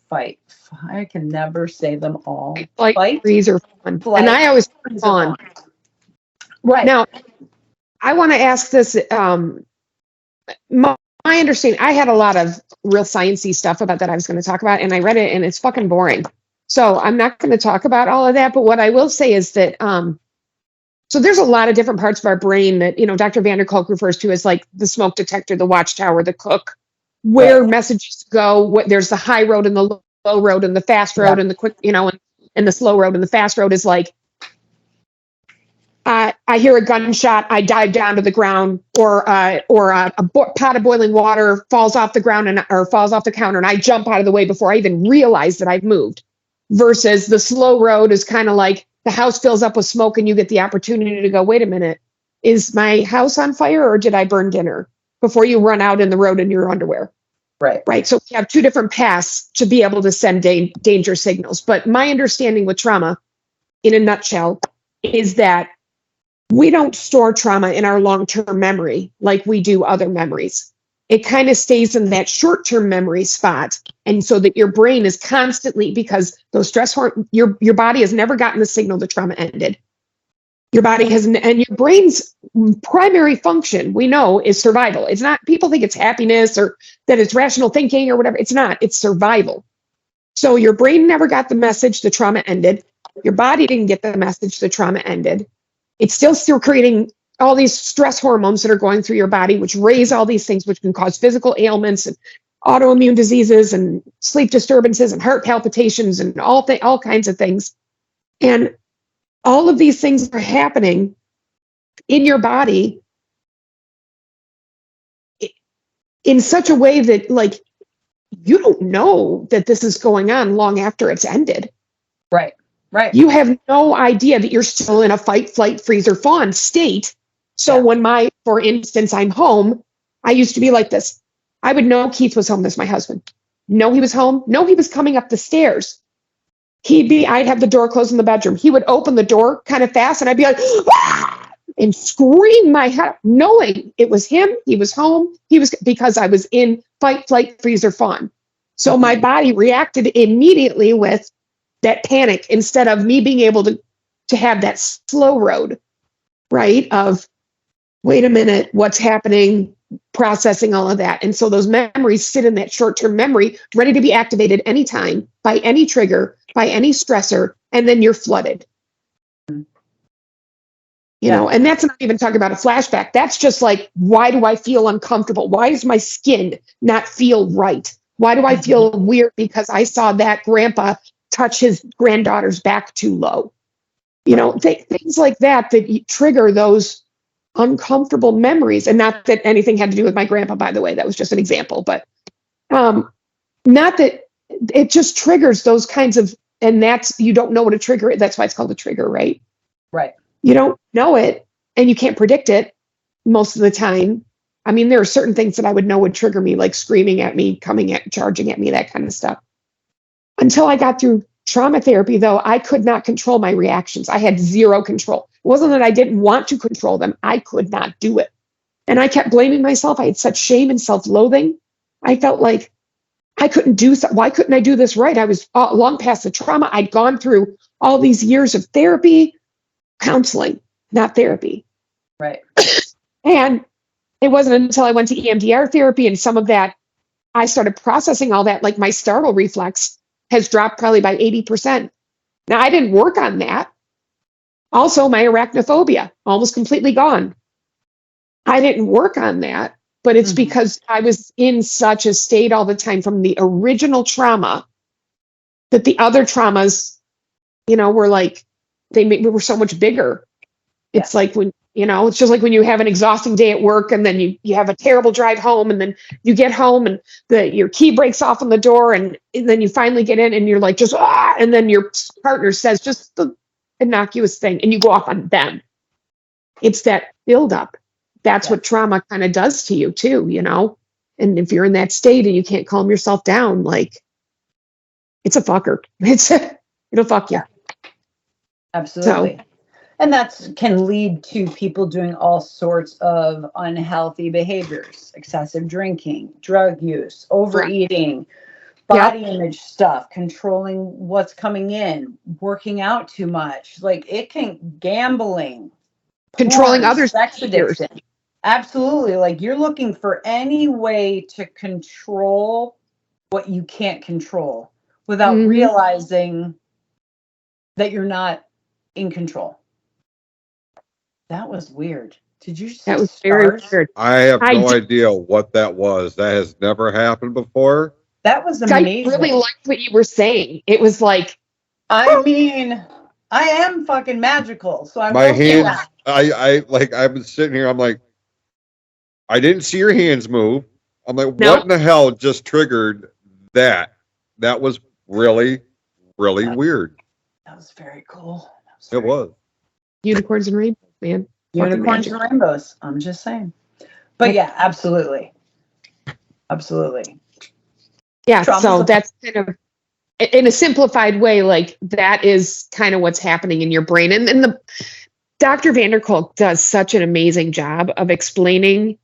I can never say them all. Fight, freeze, or fawn. Flight, and I always put fawn. Right. Now, I want to ask this. My understanding, I had a lot of real sciencey stuff about that I was going to talk about, and I read it, and it's fucking boring. So I'm not going to talk about all of that. But what I will say is that, so there's a lot of different parts of our brain that, Dr. Vanderkolk refers to as like the smoke detector, the watchtower, the cook, where messages go. There's the high road and the low road and the fast road and the quick, and the slow road. And the fast road is like, I hear a gunshot, I dive down to the ground, or a pot of boiling water falls off the ground or falls off the counter, and I jump out of the way before I even realize that I've moved. Versus the slow road is kind of like the house fills up with smoke and you get the opportunity to go, wait a minute, is my house on fire or did I burn dinner? Before you run out in the road in your underwear. Right. So we have two different paths to be able to send danger signals. But my understanding with trauma, in a nutshell, is that we don't store trauma in our long-term memory like we do other memories. It kind of stays in that short-term memory spot. And so that your brain is constantly, because those stress hormones, your body has never gotten the signal the trauma ended. Your body has, and your brain's primary function, we know, is survival. It's not, people think it's happiness or that it's rational thinking or whatever. It's not, it's survival. So your brain never got the message the trauma ended. Your body didn't get the message the trauma ended. It's still creating all these stress hormones that are going through your body, which raise all these things, which can cause physical ailments and autoimmune diseases and sleep disturbances and heart palpitations and all kinds of things. And all of these things are happening in your body in such a way that, like, you don't know that this is going on long after it's ended. Right. Right. You have no idea that you're still in a fight, flight, freeze, or fawn state. So Yeah. when for instance, I'm home, I used to be like this. I would know Keith was home. That's my husband. Know he was home. Know he was coming up the stairs. I'd have the door closed in the bedroom. He would open the door kind of fast and I'd be like, ah! And scream my head, knowing it was him. He was home. Because I was in fight, flight, freeze, or fawn. So my body reacted immediately with that panic instead of me being able to have that slow road, right? Of, wait a minute, what's happening, processing all of that. And so those memories sit in that short-term memory, ready to be activated anytime by any trigger, by any stressor, and then you're flooded. You know, and that's not even talking about a flashback. That's just like, why do I feel uncomfortable? Why does my skin not feel right? Why do I feel weird because I saw that grandpa touch his granddaughter's back too low? You know, things like that trigger those uncomfortable memories. And not that anything had to do with my grandpa, by the way, that was just an example, but not that it just triggers those kinds of, and you don't know what a trigger is. That's why it's called a trigger, right? Right. You don't know it and you can't predict it most of the time. I mean, there are certain things that I would know would trigger me, like screaming at me, charging at me, that kind of stuff. Until I got through trauma therapy, though, I could not control my reactions. I had zero control. It wasn't that I didn't want to control them. I could not do it. And I kept blaming myself. I had such shame and self-loathing. I felt like I couldn't do so. Why couldn't I do this right? I was long past the trauma. I'd gone through all these years of therapy, counseling, not therapy. Right. And it wasn't until I went to EMDR therapy and some of that, I started processing all that, like my startle reflex has dropped probably by 80%. Now, I didn't work on that. Also, my arachnophobia, almost completely gone. I didn't work on that, but it's because I was in such a state all the time from the original trauma that the other traumas, you know, were like, we were so much bigger. It's like when, you know, it's just like when you have an exhausting day at work and then you have a terrible drive home and then you get home and your key breaks off on the door and then you finally get in and you're like, just, and then your partner says just the innocuous thing and you go off on them. It's that buildup. That's what trauma kind of does to you too, you know? And if you're in that state and you can't calm yourself down, like, it's a fucker. It'll fuck you. Absolutely. So, and that can lead to people doing all sorts of unhealthy behaviors, excessive drinking, drug use, overeating, body image stuff, controlling what's coming in, working out too much. Like gambling, controlling porn, others' sex behaviors. addiction. Absolutely. Like you're looking for any way to control what you can't control without realizing that you're not in control. That was weird. Did you see That was stars? very weird. I have no idea what that was. That has never happened before. That was I amazing. really liked what you were saying. It was like, I mean, I am fucking magical, so I My will say hands, that. I've been sitting here. I'm like, I didn't see your hands move. I'm like, No. what in the hell just triggered that? That was really, really weird. That was very cool. It was. unicorns and rainbows, man. Unicorns and rainbows. I'm just saying. But yeah, absolutely. Absolutely. Yeah, so that's kind of, in a simplified way, like that is kind of what's happening in your brain. And the Dr. Vanderkolk does such an amazing job of explaining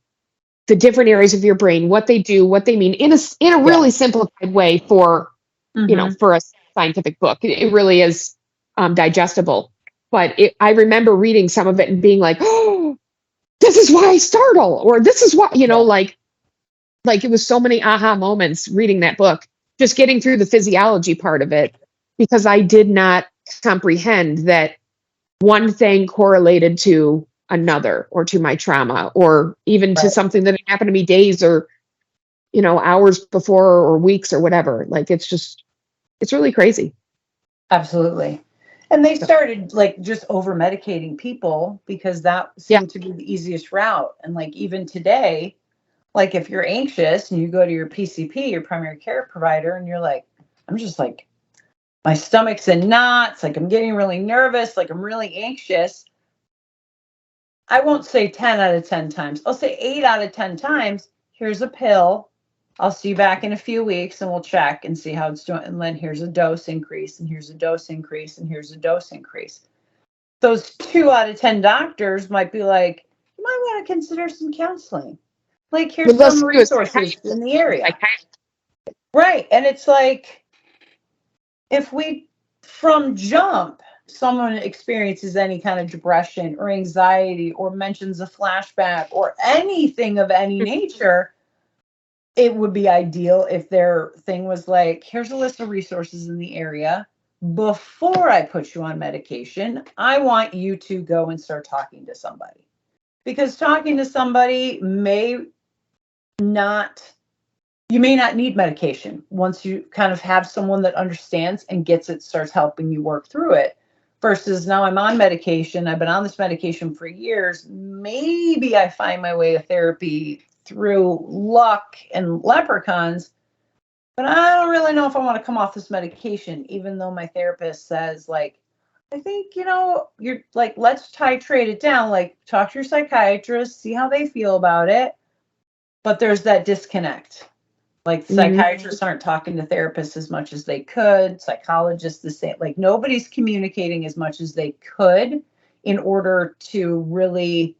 the different areas of your brain, what they do, what they mean in a really simplified way for, you know, for a scientific book. It really is digestible. But I remember reading some of it and being like, oh, this is why I startle, or this is why, you know, like it was so many aha moments reading that book, just getting through the physiology part of it, because I did not comprehend that one thing correlated to another, or to my trauma, or even to something that happened to me days or, you know, hours before or weeks or whatever. Like, it's really crazy. Absolutely. And they started like just over medicating people because that seemed to be the easiest route. And like even today, like if you're anxious and you go to your PCP, your primary care provider, and you're like, I'm just like my stomach's in knots, like I'm getting really nervous, like I'm really anxious, I won't say 10 out of 10 times. I'll say 8 out of 10 times, here's a pill. I'll see you back in a few weeks and we'll check and see how it's doing. And then here's a dose increase, and here's a dose increase, and here's a dose increase. Those 2 out of 10 doctors might be like, you might want to consider some counseling. Like, here's some resources in the area. Right. And it's like, if we, from jump, someone experiences any kind of depression or anxiety or mentions a flashback or anything of any nature, it would be ideal if their thing was like, here's a list of resources in the area. Before I put you on medication, I want you to go and start talking to somebody. Because talking to somebody you may not need medication once you kind of have someone that understands and gets it, starts helping you work through it. Versus now I'm on medication. I've been on this medication for years. Maybe I find my way to therapy through luck and leprechauns, but I don't really know if I want to come off this medication, even though my therapist says, like, I think, you're like, let's titrate it down, like talk to your psychiatrist, see how they feel about it. But there's that disconnect. Like psychiatrists aren't talking to therapists as much as they could. Psychologists the same. Like nobody's communicating as much as they could in order to really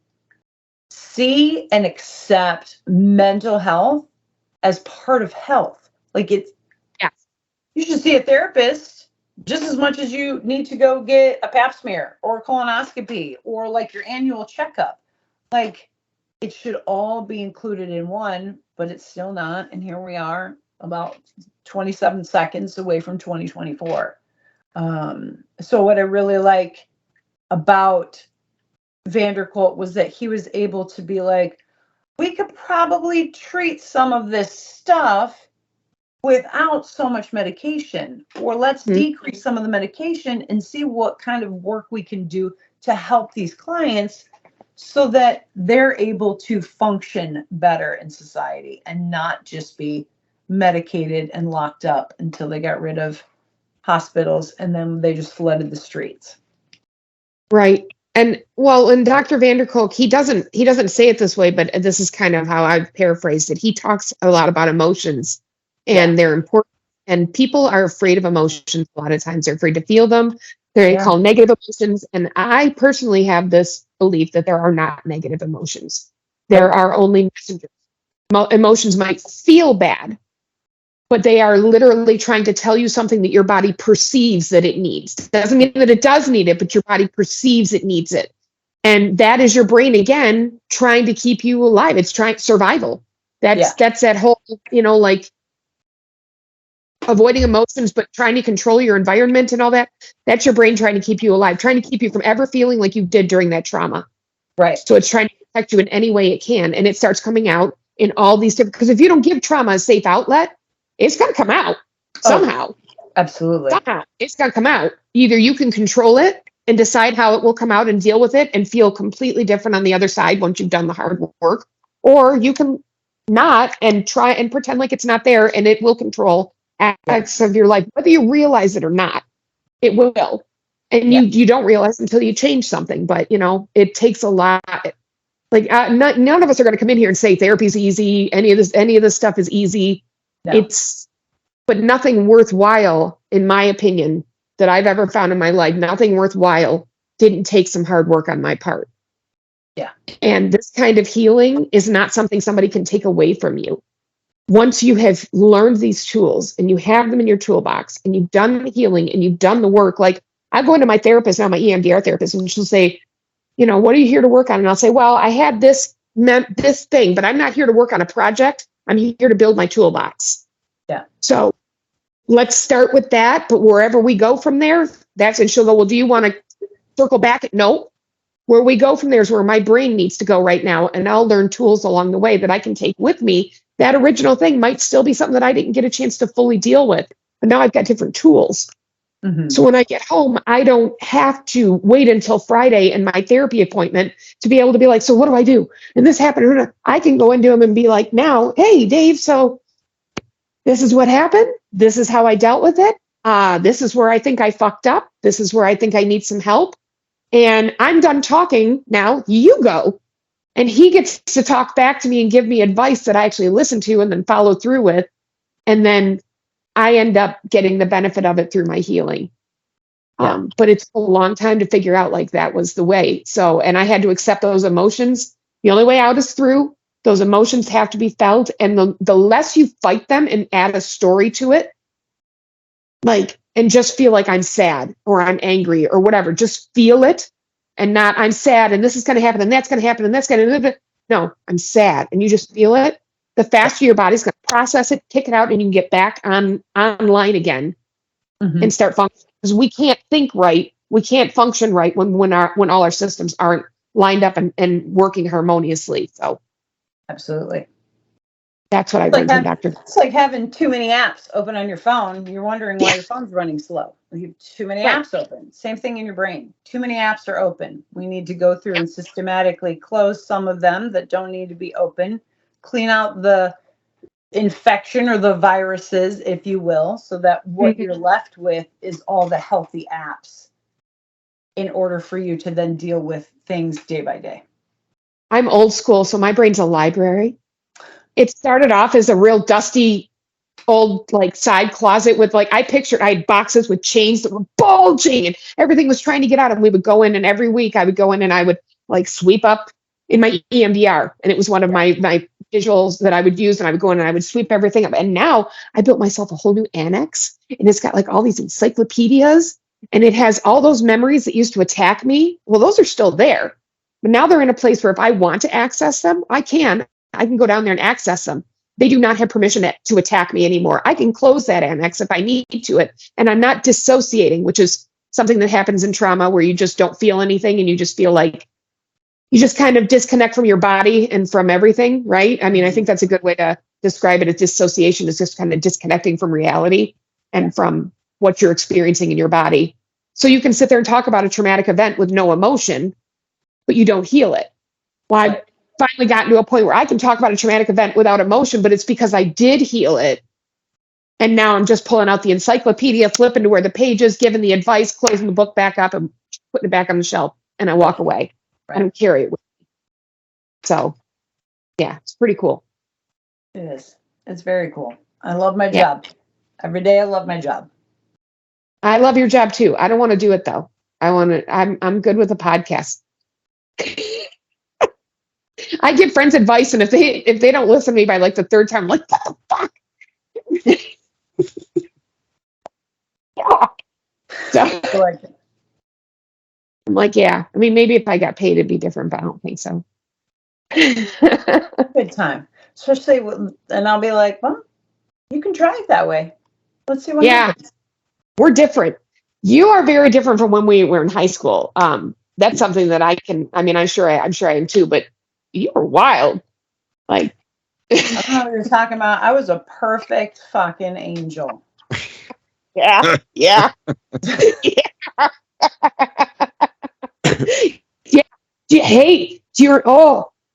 see and accept mental health as part of health. Like you should see a therapist just as much as you need to go get a pap smear or a colonoscopy or like your annual checkup. Like it should all be included in one, but it's still not. And here we are about 27 seconds away from 2024. So what I really like about Vanderkolk was that he was able to be like, we could probably treat some of this stuff without so much medication, or let's decrease some of the medication and see what kind of work we can do to help these clients so that they're able to function better in society and not just be medicated and locked up until they got rid of hospitals and then they just flooded the streets. Right. And Dr. Vanderkolk, he doesn't say it this way, but this is kind of how I've paraphrased it. He talks a lot about emotions and they're important. And people are afraid of emotions. A lot of times they're afraid to feel them. They're called negative emotions. And I personally have this belief that there are not negative emotions. There are only messengers. Emotions might feel bad, but they are literally trying to tell you something that your body perceives that it needs. Doesn't mean that it does need it, but your body perceives it needs it. And that is your brain, again, trying to keep you alive. It's trying survival. That's that whole, like avoiding emotions, but trying to control your environment and all that. That's your brain trying to keep you alive, trying to keep you from ever feeling like you did during that trauma. Right. So it's trying to protect you in any way it can. And it starts coming out in all these different, because if you don't give trauma a safe outlet, it's going to come out somehow. Absolutely. Somehow. It's going to come out. Either you can control it and decide how it will come out and deal with it and feel completely different on the other side once you've done the hard work, or you can not and try and pretend like it's not there, and it will control aspects of your life, whether you realize it or not. It will. And you don't realize until you change something, but it takes a lot. Like none of us are going to come in here and say therapy's easy. Any of this stuff is easy. No. But nothing worthwhile, in my opinion, that I've ever found in my life, nothing worthwhile didn't take some hard work on my part. Yeah. And this kind of healing is not something somebody can take away from you. Once you have learned these tools and you have them in your toolbox and you've done the healing and you've done the work, like I go into my therapist now, my EMDR therapist, and she'll say, what are you here to work on? And I'll say, well, I had this thing, but I'm not here to work on a project. I'm here to build my toolbox. Yeah. So let's start with that. But wherever we go from there, that's, and she'll go, well, do you want to circle back? No. Where we go from there is where my brain needs to go right now. And I'll learn tools along the way that I can take with me. That original thing might still be something that I didn't get a chance to fully deal with, but now I've got different tools. Mm-hmm. So when I get home, I don't have to wait until Friday and my therapy appointment to be able to be like, so what do I do? And this happened. I can go into them and be like, now, hey, Dave, so this is what happened. This is how I dealt with it. This is where I think I fucked up. This is where I think I need some help. And I'm done talking now. You go. And he gets to talk back to me and give me advice that I actually listen to and then follow through with. And then I end up getting the benefit of it through my healing. Yeah. But it's a long time to figure out like that was the way. So, and I had to accept those emotions. The only way out is through. Those emotions have to be felt. And the less you fight them and add a story to it, like, and just feel like I'm sad or I'm angry or whatever, just feel it and not I'm sad and this is going to happen and that's going to happen and that's going to, no, I'm sad. And you just feel it. The faster your body's going to process it, kick it out, and you can get back online again and start functioning. Because we can't think right. We can't function right when all our systems aren't lined up and working harmoniously. So Absolutely. that's what I learned from Dr. It's like having too many apps open on your phone. You're wondering why your phone's running slow. You have too many apps open. Same thing in your brain. Too many apps are open. We need to go through and systematically close some of them that don't need to be open, clean out the infection or the viruses, if you will, so that what you're left with is all the healthy apps in order for you to then deal with things day by day. I'm old school, so my brain's a library. It started off as a real dusty old like side closet with like I had boxes with chains that were bulging and everything was trying to get out, and we would go in, and every week I would go in and I would like sweep up in my EMDR, and it was one of my visuals that I would use, and I would go in and I would sweep everything up. And now I built myself a whole new annex, and it's got like all these encyclopedias, and it has all those memories that used to attack me. Well, those are still there, but now they're in a place where if I want to access them, I can go down there and access them. They do not have permission to attack me anymore. I can close that annex if I need to it. And I'm not dissociating, which is something that happens in trauma where you just don't feel anything and you just feel like you just kind of disconnect from your body and from everything, right? I mean, I think that's a good way to describe it. As dissociation is just kind of disconnecting from reality and from what you're experiencing in your body. So you can sit there and talk about a traumatic event with no emotion, but you don't heal it. Well, I finally gotten to a point where I can talk about a traumatic event without emotion, but it's because I did heal it. And now I'm just pulling out the encyclopedia, flipping to where the page is, giving the advice, closing the book back up and putting it back on the shelf, and I walk away. I don't carry it with me. So yeah, it's pretty cool. It is. It's very cool. I love my job. Every day I love my job. I love your job too. I don't want to do it though. I'm good with a podcast. I give friends advice, and if they don't listen to me by like the third time, I'm like, what the fuck? So, I like it. I'm like, yeah. I mean, maybe if I got paid, it'd be different, but I don't think so. Good time. Especially, and I'll be like, well, you can try it that way. Let's see what happens. We're different. You are very different from when we were in high school. That's something that I'm sure I am too, but you were wild. Like, I don't know what you're talking about. I was a perfect fucking angel. yeah. Yeah. Hey, you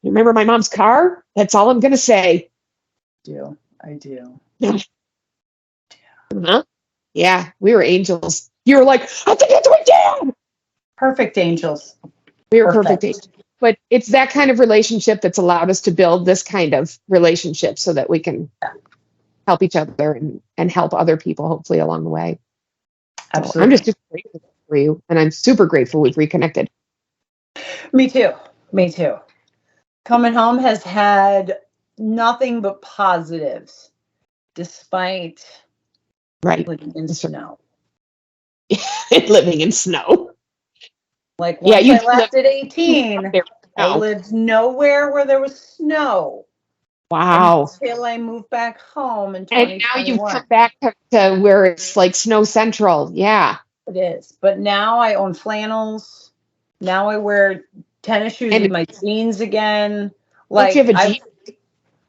remember my mom's car? That's all I'm going to say. I do. Uh-huh. Yeah, we were angels. You were like, I think it's my dad. Perfect angels. We were perfect angels. But it's that kind of relationship that's allowed us to build this kind of relationship so that we can help each other and help other people, hopefully, along the way. Absolutely. So I'm just super grateful for you, and I'm super grateful we've reconnected. Me too. Coming home has had nothing but positives, despite living in snow. Living in snow. Like once I left at 18, I lived nowhere where there was snow. Wow. Until I moved back home in 2021. And now you've come back to where it's like snow central. Yeah. It is. But now I own flannels. Now I wear tennis shoes with my jeans again. Like, don't you have a Jeep?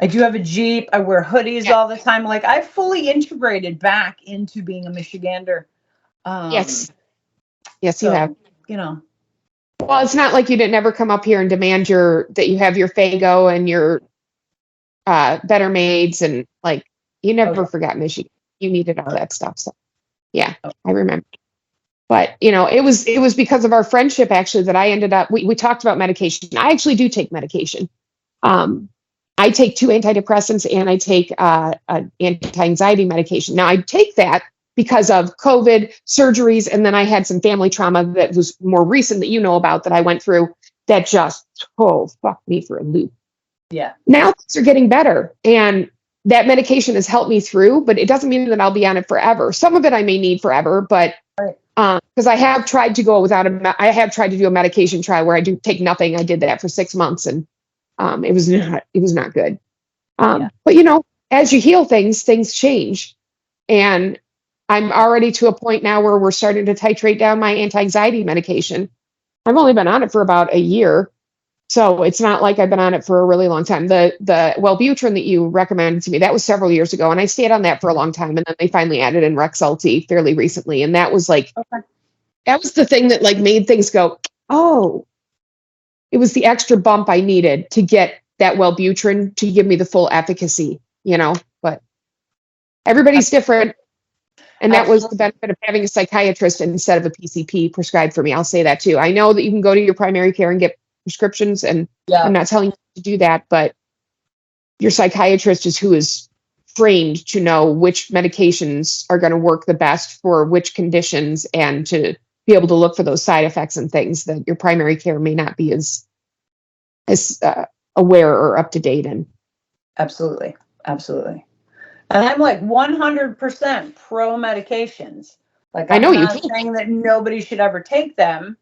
I do have a Jeep. I wear hoodies all the time. Like, I've fully integrated back into being a Michigander. Yes, you have. You know. Well, it's not like you didn't ever come up here and demand that you have your Faygo and your Better Maids, and like you never forgot Michigan. You needed all that stuff. So Yeah, I remember. But, you know, it was because of our friendship actually that I ended up, we talked about medication. I actually do take medication. I take 2 antidepressants and I take an anti-anxiety medication. Now I take that because of COVID surgeries. And then I had some family trauma that was more recent that you know about that I went through that just, fucked me for a loop. Yeah. Now things are getting better. And that medication has helped me through, but it doesn't mean that I'll be on it forever. Some of it I may need forever, but because I have tried to go without I have tried to do a medication trial where I do take nothing. I did that for 6 months and it was not good. But you know, as you heal things change. And I'm already to a point now where we're starting to titrate down my anti-anxiety medication. I've only been on it for about a year. So it's not like I've been on it for a really long time. The Wellbutrin that you recommended to me, that was several years ago. And I stayed on that for a long time. And then they finally added in Rexulti fairly recently. And that was like, that was the thing that like made things go, oh, it was the extra bump I needed to get that Wellbutrin to give me the full efficacy, you know, but everybody's different. And that was the benefit of having a psychiatrist instead of a PCP prescribed for me. I'll say that too. I know that you can go to your primary care and get prescriptions, and I'm not telling you to do that, but your psychiatrist is who is trained to know which medications are going to work the best for which conditions and to be able to look for those side effects and things that your primary care may not be as aware or up to date in. Absolutely. Absolutely. And I'm like 100% pro medications. Like, I'm not saying that nobody should ever take them.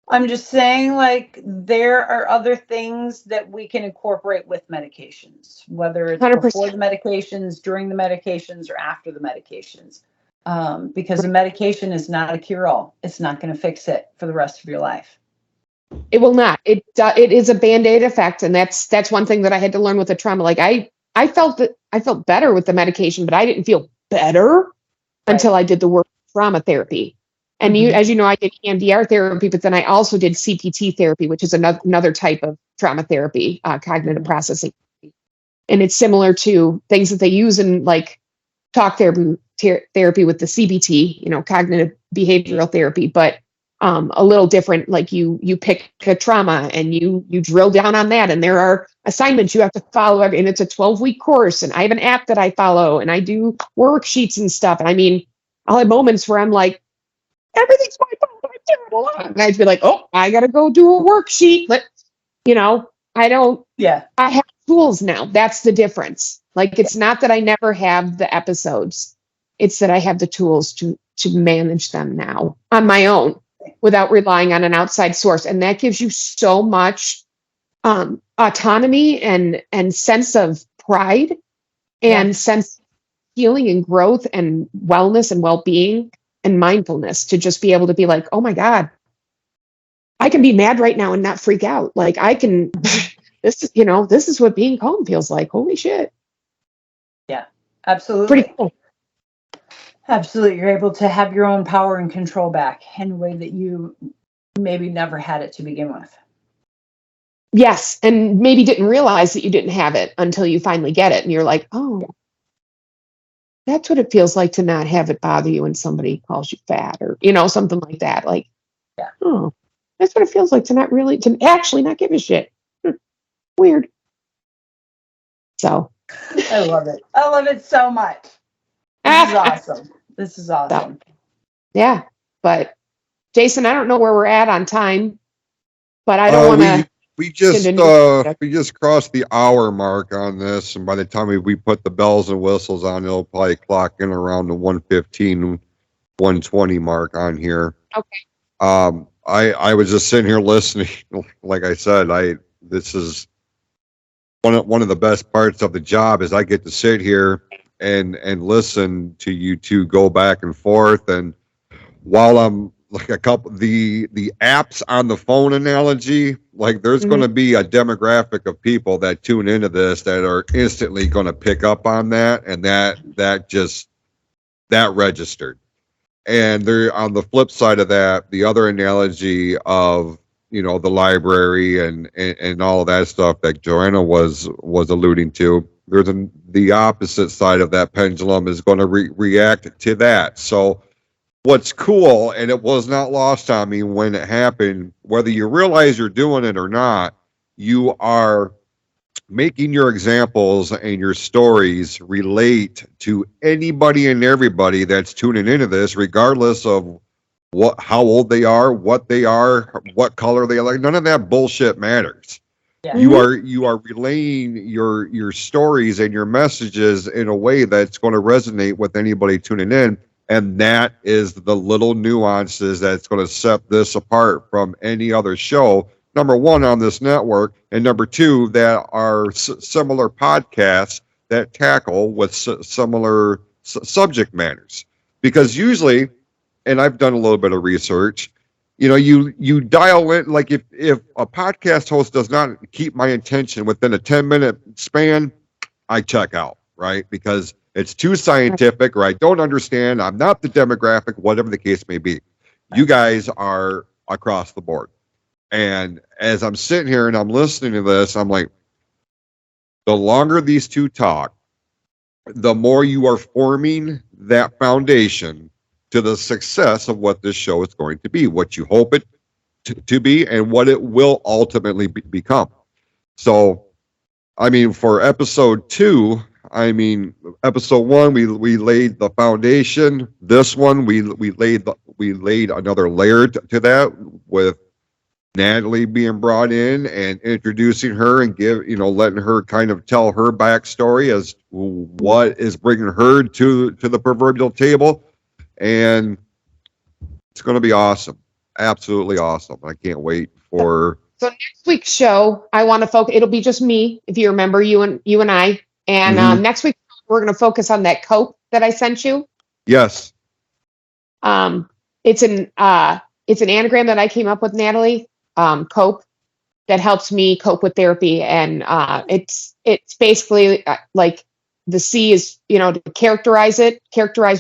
I'm just saying, like, there are other things that we can incorporate with medications, whether it's 100%. before the medications, during the medications, or after the medications. Because a medication is not a cure-all. It's not going to fix it for the rest of your life. It will not. It is a Band-Aid effect, and that's one thing that I had to learn with the trauma. Like I felt better with the medication, but I didn't feel better until I did the work trauma therapy. And as you know, I did EMDR therapy, but then I also did CPT therapy, which is another type of trauma therapy, cognitive processing. And it's similar to things that they use in like talk therapy with the CBT, you know, cognitive behavioral therapy, but a little different. Like you pick a trauma and you drill down on that, and there are assignments you have to follow, and it's a 12-week course. And I have an app that I follow, and I do worksheets and stuff. And I mean, I'll have moments where I'm like, everything's my fault, I'm terrible. And I'd be like, oh, I gotta go do a worksheet. But you know, I have tools now. That's the difference. Like, it's not that I never have the episodes. It's that I have the tools to manage them now on my own without relying on an outside source. And that gives you so much autonomy and sense of pride and sense of healing and growth and wellness and well-being and mindfulness to just be able to be like, oh my God, I can be mad right now and not freak out. Like I can, this is what being calm feels like. Holy shit. Yeah, absolutely. Pretty cool. Absolutely. You're able to have your own power and control back in a way that you maybe never had it to begin with. Yes. And maybe didn't realize that you didn't have it until you finally get it. And you're like, oh, that's what it feels like to not have it bother you when somebody calls you fat or, you know, something like that. Like, oh, that's what it feels like to actually not give a shit. Weird. So. I love it. I love it so much. This is awesome. This is awesome. So, yeah. But Jason, I don't know where we're at on time, but I don't want to. We just crossed the hour mark on this, and by the time we put the bells and whistles on, it'll probably clock in around the 1:15, 1:20 mark on here. Okay. I was just sitting here listening. Like I said, this is one of the best parts of the job is I get to sit here and listen to you two go back and forth. And while I'm like the apps on the phone analogy, like there's going to be a demographic of people that tune into this that are instantly going to pick up on that. And that registered. And there, on the flip side of that, the other analogy of, you know, the library and all of that stuff that Joanna was alluding to, there's the opposite side of that pendulum is going to react to that. So what's cool, and it was not lost on me when it happened, whether you realize you're doing it or not, you are making your examples and your stories relate to anybody and everybody that's tuning into this, regardless of how old they are, what color they are. Like, none of that bullshit matters. Yeah. You are relaying your stories and your messages in a way that's going to resonate with anybody tuning in. And that is the little nuances that's going to set this apart from any other show. Number one, on this network, and number two, that are similar podcasts that tackle with similar subject matters. Because usually, and I've done a little bit of research, you dial in, like if a podcast host does not keep my attention within a 10-minute span, I check out, right? Because it's too scientific, or I don't understand. I'm not the demographic, whatever the case may be. You guys are across the board. And as I'm sitting here and I'm listening to this, I'm like, the longer these two talk, the more you are forming that foundation to the success of what this show is going to be, what you hope it to be, and what it will ultimately become. So, I mean, for episode 2, episode 1, we laid the foundation. This one, we laid another layer to that, with Natalie being brought in and introducing her and letting her kind of tell her backstory as what is bringing her to the proverbial table. And it's going to be awesome. Absolutely awesome. I can't wait for. So next week's show, I want to focus. It'll be just me, if you remember, you and I. And next week we're going to focus on that cope that I sent you. Yes. It's an anagram that I came up with, Natalie. Cope, that helps me cope with therapy, and it's basically like the C is, to characterize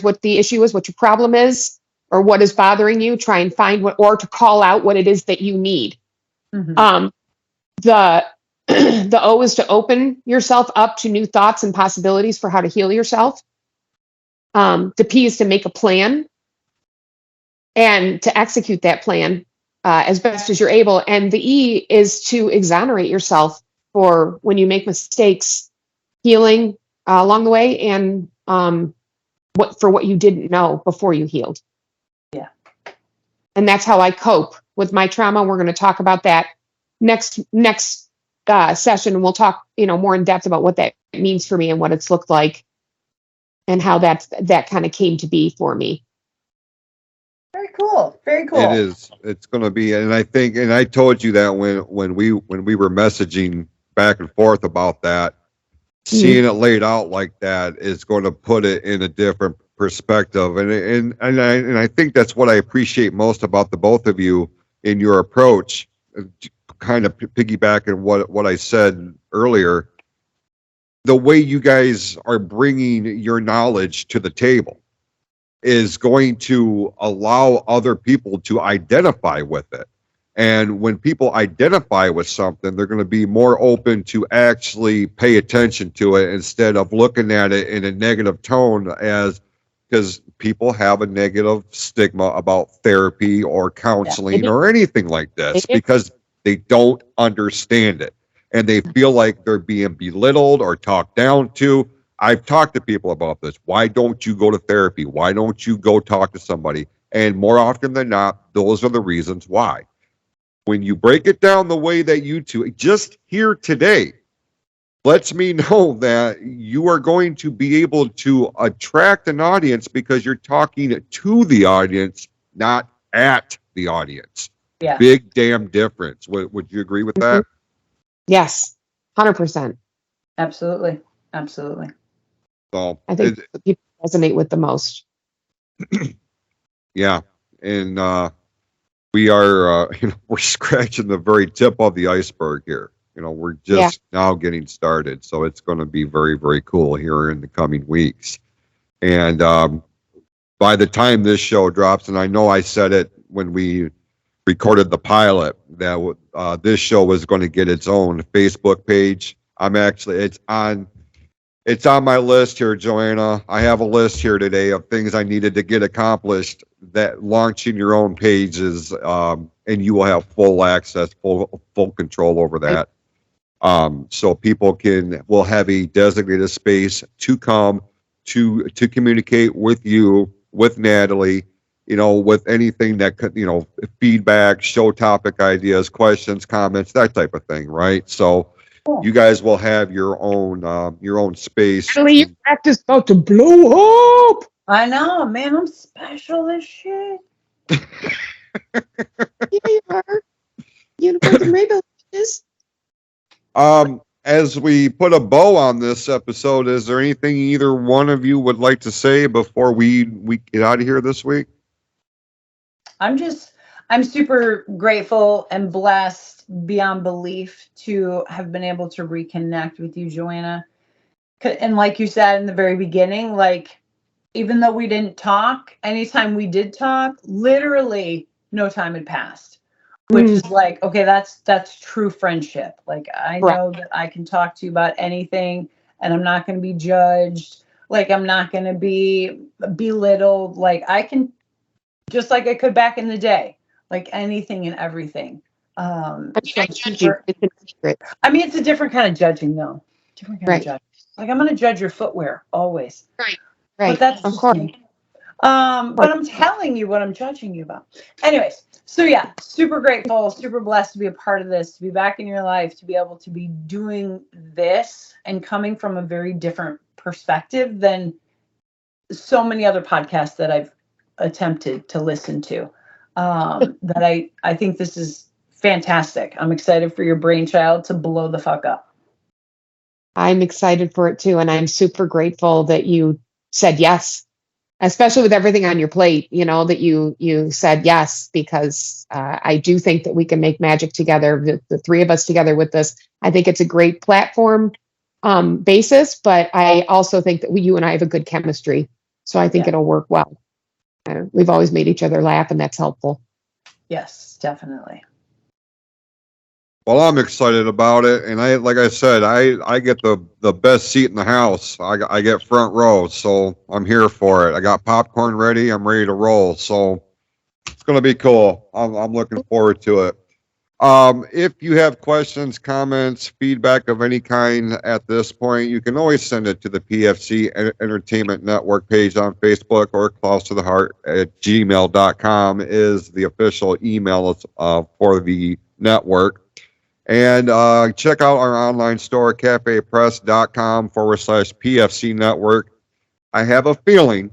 what the issue is, what your problem is, or what is bothering you. Try and find or to call out what it is that you need. The the O is to open yourself up to new thoughts and possibilities for how to heal yourself. The P is to make a plan and to execute that plan as best as you're able. And the E is to exonerate yourself for when you make mistakes, healing along the way, and what you didn't know before you healed. Yeah. And that's how I cope with my trauma. We're going to talk about that next session. And we'll talk, more in depth about what that means for me and what it's looked like and how that kind of came to be for me. Very cool. Very cool. It is. It's going to be, and I think, and I told you that when we were messaging back and forth about that, seeing it laid out like that is going to put it in a different perspective, and I think that's what I appreciate most about the both of you in your approach. Kind of piggybacking what I said earlier, the way you guys are bringing your knowledge to the table is going to allow other people to identify with it. And when people identify with something, they're going to be more open to actually pay attention to it instead of looking at it in a negative tone, because people have a negative stigma about therapy or counseling or anything like this because they don't understand it and they feel like they're being belittled or talked down to. I've talked to people about this. Why don't you go to therapy? Why don't you go talk to somebody? And more often than not, those are the reasons why. When you break it down the way that you two just here today, lets me know that you are going to be able to attract an audience because you're talking to the audience, not at the audience. Yeah. Big damn difference. Would you agree with that? Yes, 100%. Absolutely. Absolutely. So I think people resonate with the most. Yeah, and we are we're scratching the very tip of the iceberg here. We're just now getting started, so it's going to be very, very cool here in the coming weeks. And by the time this show drops, and I know I said it when we recorded the pilot, that this show was going to get its own Facebook page. It's on It's on my list here, Joanna. I have a list here today of things I needed to get accomplished. That launching your own pages, and you will have full access, full control over that. So people will have a designated space to come to communicate with you, with Natalie, with anything that could, feedback, show topic ideas, questions, comments, that type of thing, right? So Cool. you guys will have your own space. Natalie, your practice about to blow up. I know, man. I'm special as shit. Yeah, you are. Unicorns and rainbows. Bitches. As we put a bow on this episode, is there anything either one of you would like to say before we get out of here this week? I'm super grateful and blessed beyond belief to have been able to reconnect with you, Joanna. And like you said in the very beginning, like, even though we didn't talk, anytime we did talk, literally no time had passed, which is like, okay, that's true friendship. Like, I know that I can talk to you about anything and I'm not going to be judged. Like, I'm not going to be belittled. Like, I can, just like I could back in the day, like anything and everything. It's a secret. I mean, it's a different kind of judging though. Different kind of judging. Like, I'm going to judge your footwear always. Right. But that's Of just course. me. But I'm telling you what I'm judging you about. Anyways, so yeah, super grateful, super blessed to be a part of this, to be back in your life, to be able to be doing this and coming from a very different perspective than so many other podcasts that I've attempted to listen to. That I think this is fantastic. I'm excited for your brainchild to blow the fuck up. I'm excited for it too. And I'm super grateful that you said yes, especially with everything on your plate, that you said yes, because I do think that we can make magic together, the three of us together with this. I think it's a great platform basis, but I also think that you and I have a good chemistry. So I think it'll work well. We've always made each other laugh, and that's helpful. Yes, definitely. Well, I'm excited about it, and like I said, I get the best seat in the house. I get front row, so I'm here for it. I got popcorn ready. I'm ready to roll. So it's going to be cool. I'm looking forward to it. If you have questions, comments, feedback of any kind at this point, you can always send it to the PFC Entertainment Network page on Facebook, or close to the heart at gmail.com is the official email for the network. And check out our online store, cafepress.com/PFC network. I have a feeling,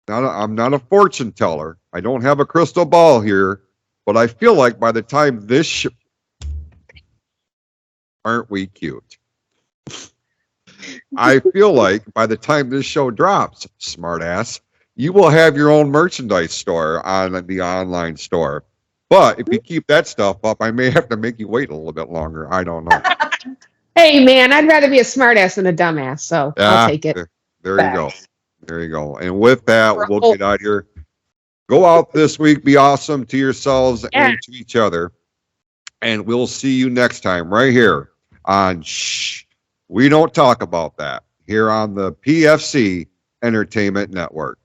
I'm not a fortune teller. I don't have a crystal ball here, but I feel like by the time this aren't we cute? I feel like by the time this show drops, smartass, you will have your own merchandise store on the online store. But if you keep that stuff up, I may have to make you wait a little bit longer. I don't know. Hey, man, I'd rather be a smartass than a dumbass, so I'll take it. There you go. There you go. And with that, we'll get out here. Go out this week. Be awesome to yourselves and to each other. And we'll see you next time right here on Shh. We don't talk about that here on the PFC Entertainment Network.